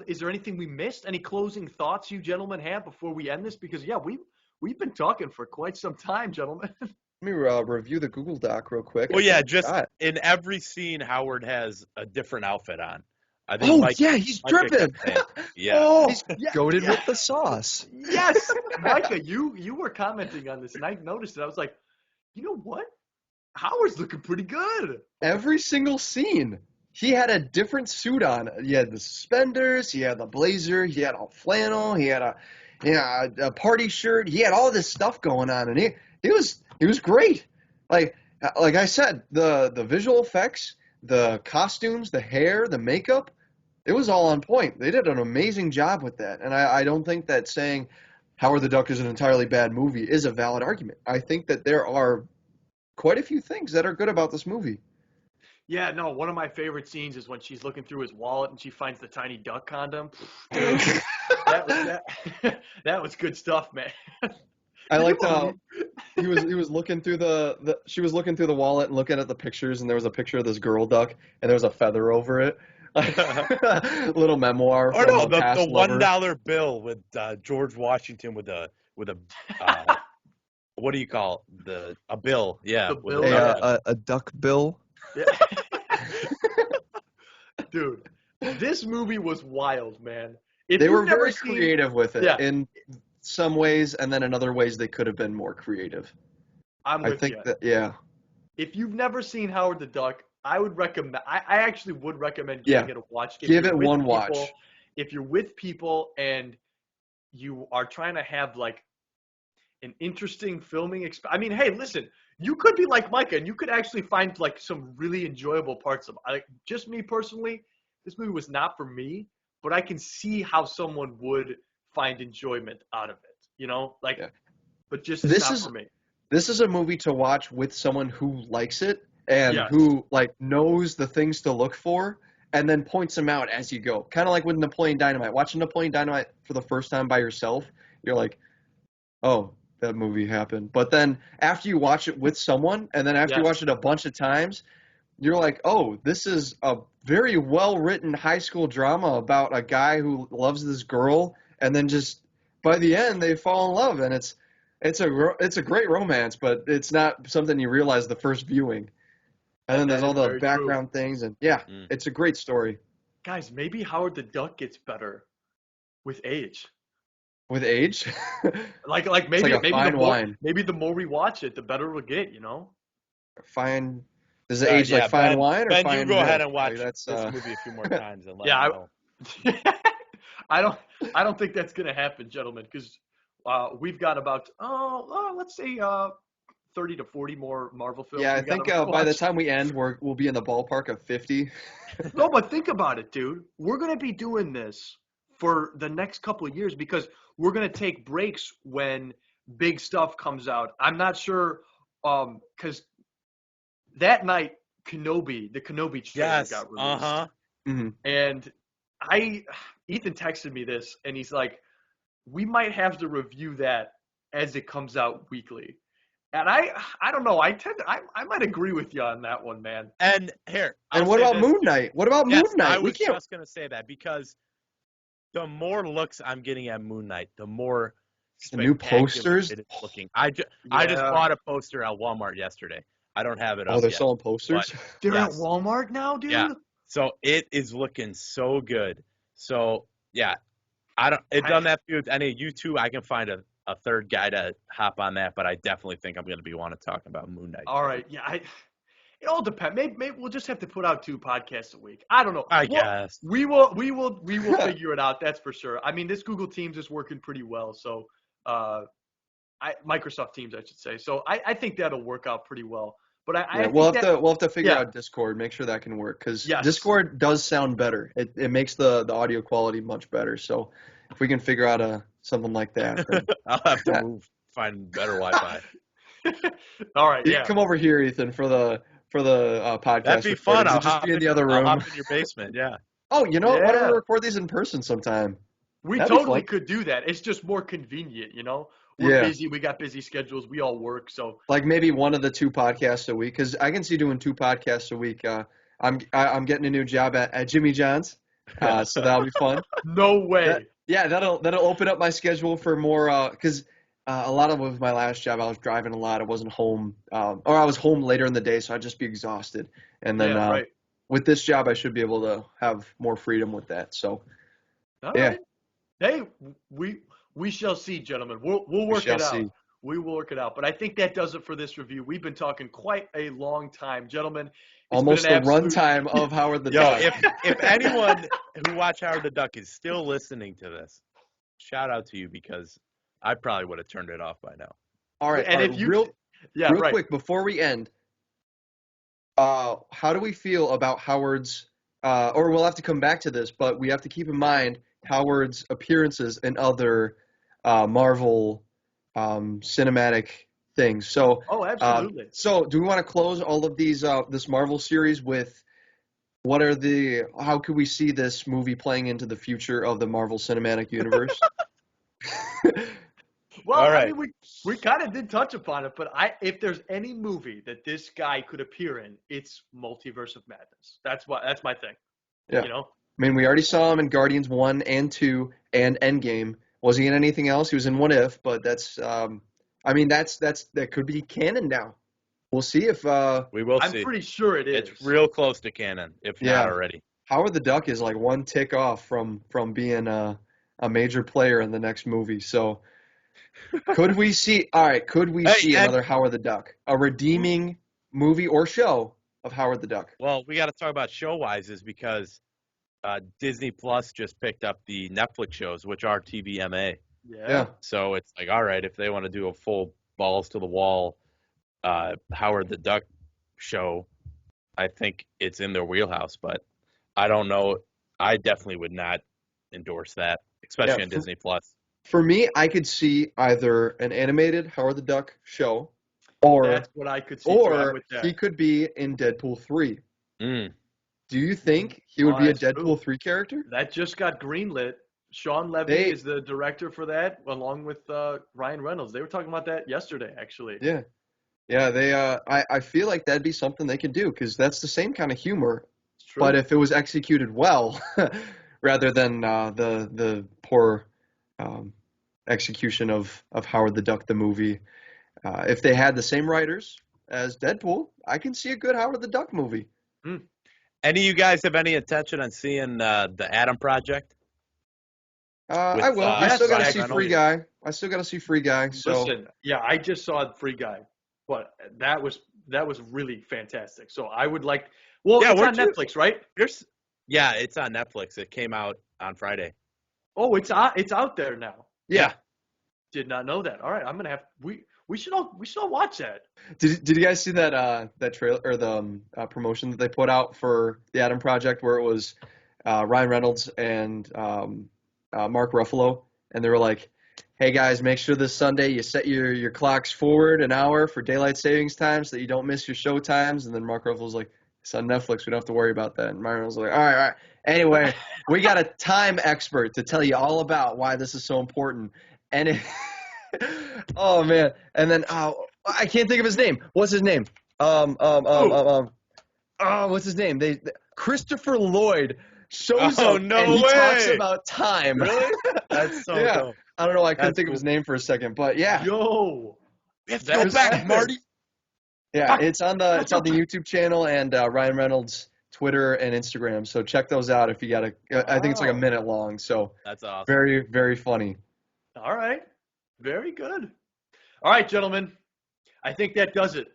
Is there anything we missed? Any closing thoughts you gentlemen have before we end this? Because yeah, we've been talking for quite some time, gentlemen. Let me review the Google Doc real quick. Well, yeah, just in every scene, Howard has a different outfit on. I think Oh, Mike, yeah, he's Micah dripping. kept saying, yeah. Oh, He's yeah, goated yeah. with the sauce. Yes, Micah, you were commenting on this, and I noticed it. I was like, you know what? Howard's looking pretty good. Every single scene, he had a different suit on. He had the suspenders, he had the blazer, he had a flannel, he had a party shirt. He had all this stuff going on, and he was great. Like I said, the visual effects, the costumes, the hair, the makeup, it was all on point. They did an amazing job with that, and I don't think that saying Howard the Duck is an entirely bad movie is a valid argument. I think that there are quite a few things that are good about this movie. Yeah, no, one of my favorite scenes is when she's looking through his wallet and she finds the tiny duck condom. Dude, that was good stuff, man. I Can like you the he was looking through she was looking through the wallet and looking at the pictures, and there was a picture of this girl duck, and there was a feather over it. Little memoir Or from no, a past the lover. $1 bill with George Washington with a uh, what do you call a bill? Yeah, The with bill, a duck. yeah. A duck bill. Yeah. Dude, this movie was wild, man. If They you've were never very seen, creative with it yeah, in some ways, and then in other ways they could have been more creative. I'm I with think you. that, yeah, If you've never seen Howard the Duck, I would recommend. I actually would recommend yeah, giving it a watch. If give you're it with one people, watch. if you're with people and you are trying to have like an interesting filming I mean, hey, listen, you could be like Micah and you could actually find like some really enjoyable parts of like just me personally, this movie was not for me, but I can see how someone would find enjoyment out of it, you know? Like Yeah. but just it's This not is for me. this is a movie to watch with someone who likes it and Yes. who like knows the things to look for and then points them out as you go. Kind of like with Napoleon Dynamite. Watching Napoleon Dynamite for the first time by yourself, you're like, "Oh, that movie happened." But then after you watch it with someone and then after you watch Yes. it a bunch of times, you're like, "Oh, this is a very well-written high school drama about a guy who loves this girl and then just by the end they fall in love and it's a great romance, but it's not something you realize the first viewing. And then That there's is all the very true. background things and yeah, Mm. it's a great story. Guys, maybe Howard the Duck gets better with age. With age, Like it's like a maybe fine wine. the more we watch it, the better it'll get, you know? Fine. Does it All right, age like yeah, fine wine or Ben, you fine go ahead milk? and Like watch that's this movie a few more times and let Yeah, me know. I don't I don't think that's gonna happen, gentlemen, because we've got about let's say 30 to 40 more Marvel films yeah, I we got think to by the watch. time we end, we'll be in the ballpark of 50. No, but think about it, dude. We're gonna be doing this for the next couple of years because we're gonna take breaks when big stuff comes out. I'm not sure, because that night the Kenobi trailer Yes. got released, Uh-huh. hmm and Ethan texted me this, and he's like, "We might have to review that as it comes out weekly." And I don't know. I might agree with you on that one, man. And here, I'll And what say about this Moon too. Knight? What about Moon Yes, I Knight? We was can't. just gonna say that because the more looks I'm getting at Moon Knight, the more The new spectacular posters. it is looking. I just Yeah, bought a poster at Walmart yesterday. I don't have it Oh, up they're yet, selling but posters. they're at yes, Walmart now, yeah. dude. So it is looking so good. So yeah, it I, doesn't have to be with any of you two. I can find a third guy to hop on that, but I definitely think I'm gonna be wanting to talk about Moon Knight. all right, yeah. It all depends. Maybe we'll just have to put out 2 podcasts a week. I don't know. I Well, guess. we will figure it out. That's for sure. I mean, this Google Teams is working pretty well. So, Microsoft Teams, I should say. So I think that'll work out pretty well. But Yeah, I think that we'll have to figure yeah, out Discord, make sure that can work because yes. Discord does sound better. It makes the audio quality much better. So if we can figure out something like that, then I'll have to yeah. move, find better Wi-Fi. All right, You yeah. can come over here, Ethan, for the podcast That'd be recordings fun. and just be in the other I'll room. hop in your basement. Yeah. Oh, you know what? Why don't Yeah. we record these in person sometime? We That'd be totally fun. could do that. It's just more convenient, you know? We're Yeah, busy. We got busy schedules. We all work. So, like maybe one of the 2 podcasts a week because I can see doing 2 podcasts a week. I'm getting a new job at Jimmy John's, so that'll be fun. no way. That'll open up my schedule for more because a lot of with my last job I was driving a lot. I wasn't home, or I was home later in the day, so I'd just be exhausted. And then Yeah, right. with this job, I should be able to have more freedom with that. So All yeah, right. Hey, we shall see, gentlemen. We'll we work shall it out. see. We will work it out. But I think that does it for this review. We've been talking quite a long time, gentlemen. It's Almost been an the absolute runtime of Howard the Yo, Duck. if anyone who watched Howard the Duck is still listening to this, shout out to you because I probably would have turned it off by now. All right, And if you real yeah, right. quick before we end, how do we feel about Howard's? Or we'll have to come back to this, but we have to keep in mind Howard's appearances in other Marvel cinematic things. So, Oh, absolutely. so do we want to close all of these this Marvel series with how could we see this movie playing into the future of the Marvel Cinematic Universe? Well, All I right. mean, We kind of did touch upon it, but if there's any movie that this guy could appear in, it's Multiverse of Madness. That's my thing. Yeah. You know? I mean, we already saw him in Guardians 1 and 2 and Endgame. Was he in anything else? He was in What If, but that could be canon now. We'll see if We will I'm see. pretty sure it is. It's real close to canon, if not already. Howard the Duck is like one tick off from being a major player in the next movie. So could we see another Howard the Duck? A redeeming movie or show of Howard the Duck? Well, we got to talk about show-wise is because Disney Plus just picked up the Netflix shows, which are TVMA. Yeah. So it's like, all right, if they want to do a full balls to the wall Howard the Duck show, I think it's in their wheelhouse. But I don't know. I definitely would not endorse that, especially on Disney Plus. For me, I could see either an animated Howard the Duck show, or that's what I could see. Or he could be in Deadpool 3. Mm. Do you think he would be a Deadpool true. 3 character? That just got greenlit. Sean Levy is the director for that, along with Ryan Reynolds. They were talking about that yesterday, actually. Yeah. They. I feel like that'd be something they could do because that's the same kind of humor. It's true. But if it was executed well, rather than the poor execution of Howard the Duck the movie, if they had the same writers as Deadpool, I can see a good Howard the Duck movie. Any of you guys have any intention on seeing the Adam Project? I will. I still got to see Reynolds. Free Guy. I still got to see Free Guy. So. Listen, yeah, I just saw Free Guy, but that was really fantastic. So I would like. Well, it's on Netflix, right? Yeah, it's on Netflix. It came out on Friday. Oh, it's out there now. Yeah. Did not know that. All right, I'm gonna have we should all watch that. Did you guys see that trailer or the promotion that they put out for the Adam Project where it was Ryan Reynolds and Mark Ruffalo, and they were like, "Hey guys, make sure this Sunday you set your clocks forward an hour for daylight savings time so that you don't miss your show times." And then Mark Ruffalo's like, "It's on Netflix. We don't have to worry about that." And Ryan Reynolds was like, "All right. Anyway, we got a time expert to tell you all about why this is so important." And oh man! And then I can't think of his name. What's his name? What's his name? Christopher Lloyd shows up and he talks about time. Really? That's so dope. I don't know. I couldn't think of his name for a second, but yeah. Yo, we have to go back, Marty. Yeah, it's on the YouTube channel and Ryan Reynolds' Twitter and Instagram. So check those out if you got to. I think it's like a minute long. So that's awesome. Very, very funny. All right. Very good. All right, gentlemen. I think that does it.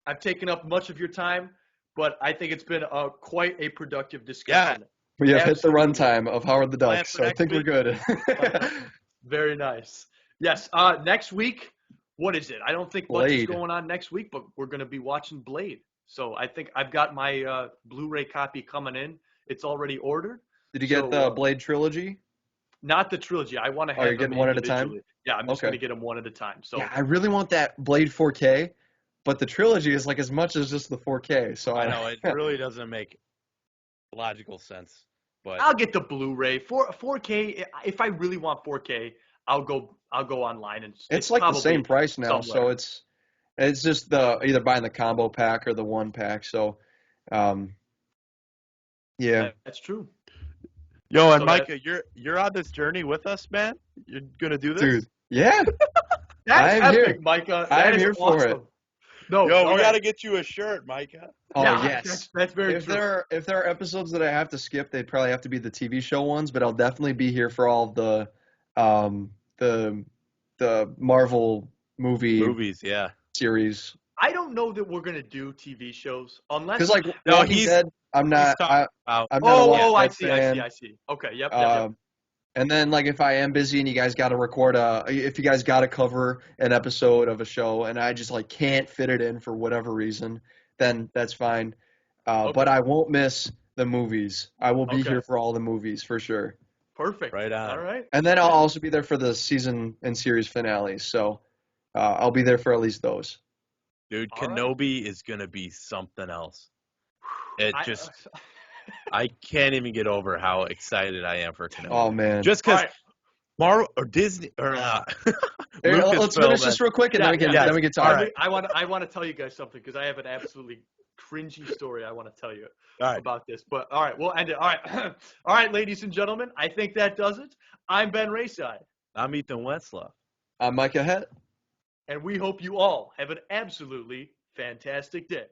I've taken up much of your time, but I think it's been quite a productive discussion. Yeah. We have hit the runtime of Howard the Duck, so I think we're good. Very nice. Yes. Next week, what is it? I don't think much is going on next week, but we're going to be watching Blade. So I think I've got my Blu-ray copy coming in. It's already ordered. Did you get the Blade trilogy? Not the trilogy. I want to have you're getting one at a time? Yeah, I'm just going to get them one at a time. So yeah, I really want that Blade 4K, but the trilogy is like as much as just the 4K. So I know it really doesn't make logical sense. But I'll get the Blu-ray 4K. If I really want 4K, I'll go online and it's like the same price now. Somewhere. So it's just either buying the combo pack or the one pack. So yeah, that's true. Yo, and Micah, you're on this journey with us, man. You're gonna do this, dude. Yeah, that's epic, here. Micah. I'm here for it. No, we gotta get you a shirt, Micah. Oh yeah, yes, that's very true. If there are episodes that I have to skip, they'd probably have to be the TV show ones. But I'll definitely be here for all of the Marvel movies, series. I don't know that we're gonna do TV shows unless because like Walking Dead, I'm not. I'm not I see. Okay, yep. And then like if I am busy and you guys got to record if you guys got to cover an episode of a show and I just like can't fit it in for whatever reason, then that's fine. But I won't miss the movies. I will be here for all the movies for sure. Perfect. Right on. All right. And then I'll also be there for the season and series finales. So I'll be there for at least those. Dude, Kenobi is gonna be something else. I can't even get over how excited I am for Kenobi. Oh man! Just because Marvel or Disney or Hey, let's Lucasfilm. finish this real quick, and then we can yeah. then we can All talk. right. I want to tell you guys something because I have an absolutely cringy story I want to tell you All right. about this. But all right, we'll end it. All right, all right, ladies and gentlemen, I think that does it. I'm Ben Rayside, I'm Ethan Wetzlaff. I'm Micah Het. and we hope you all have an absolutely fantastic day.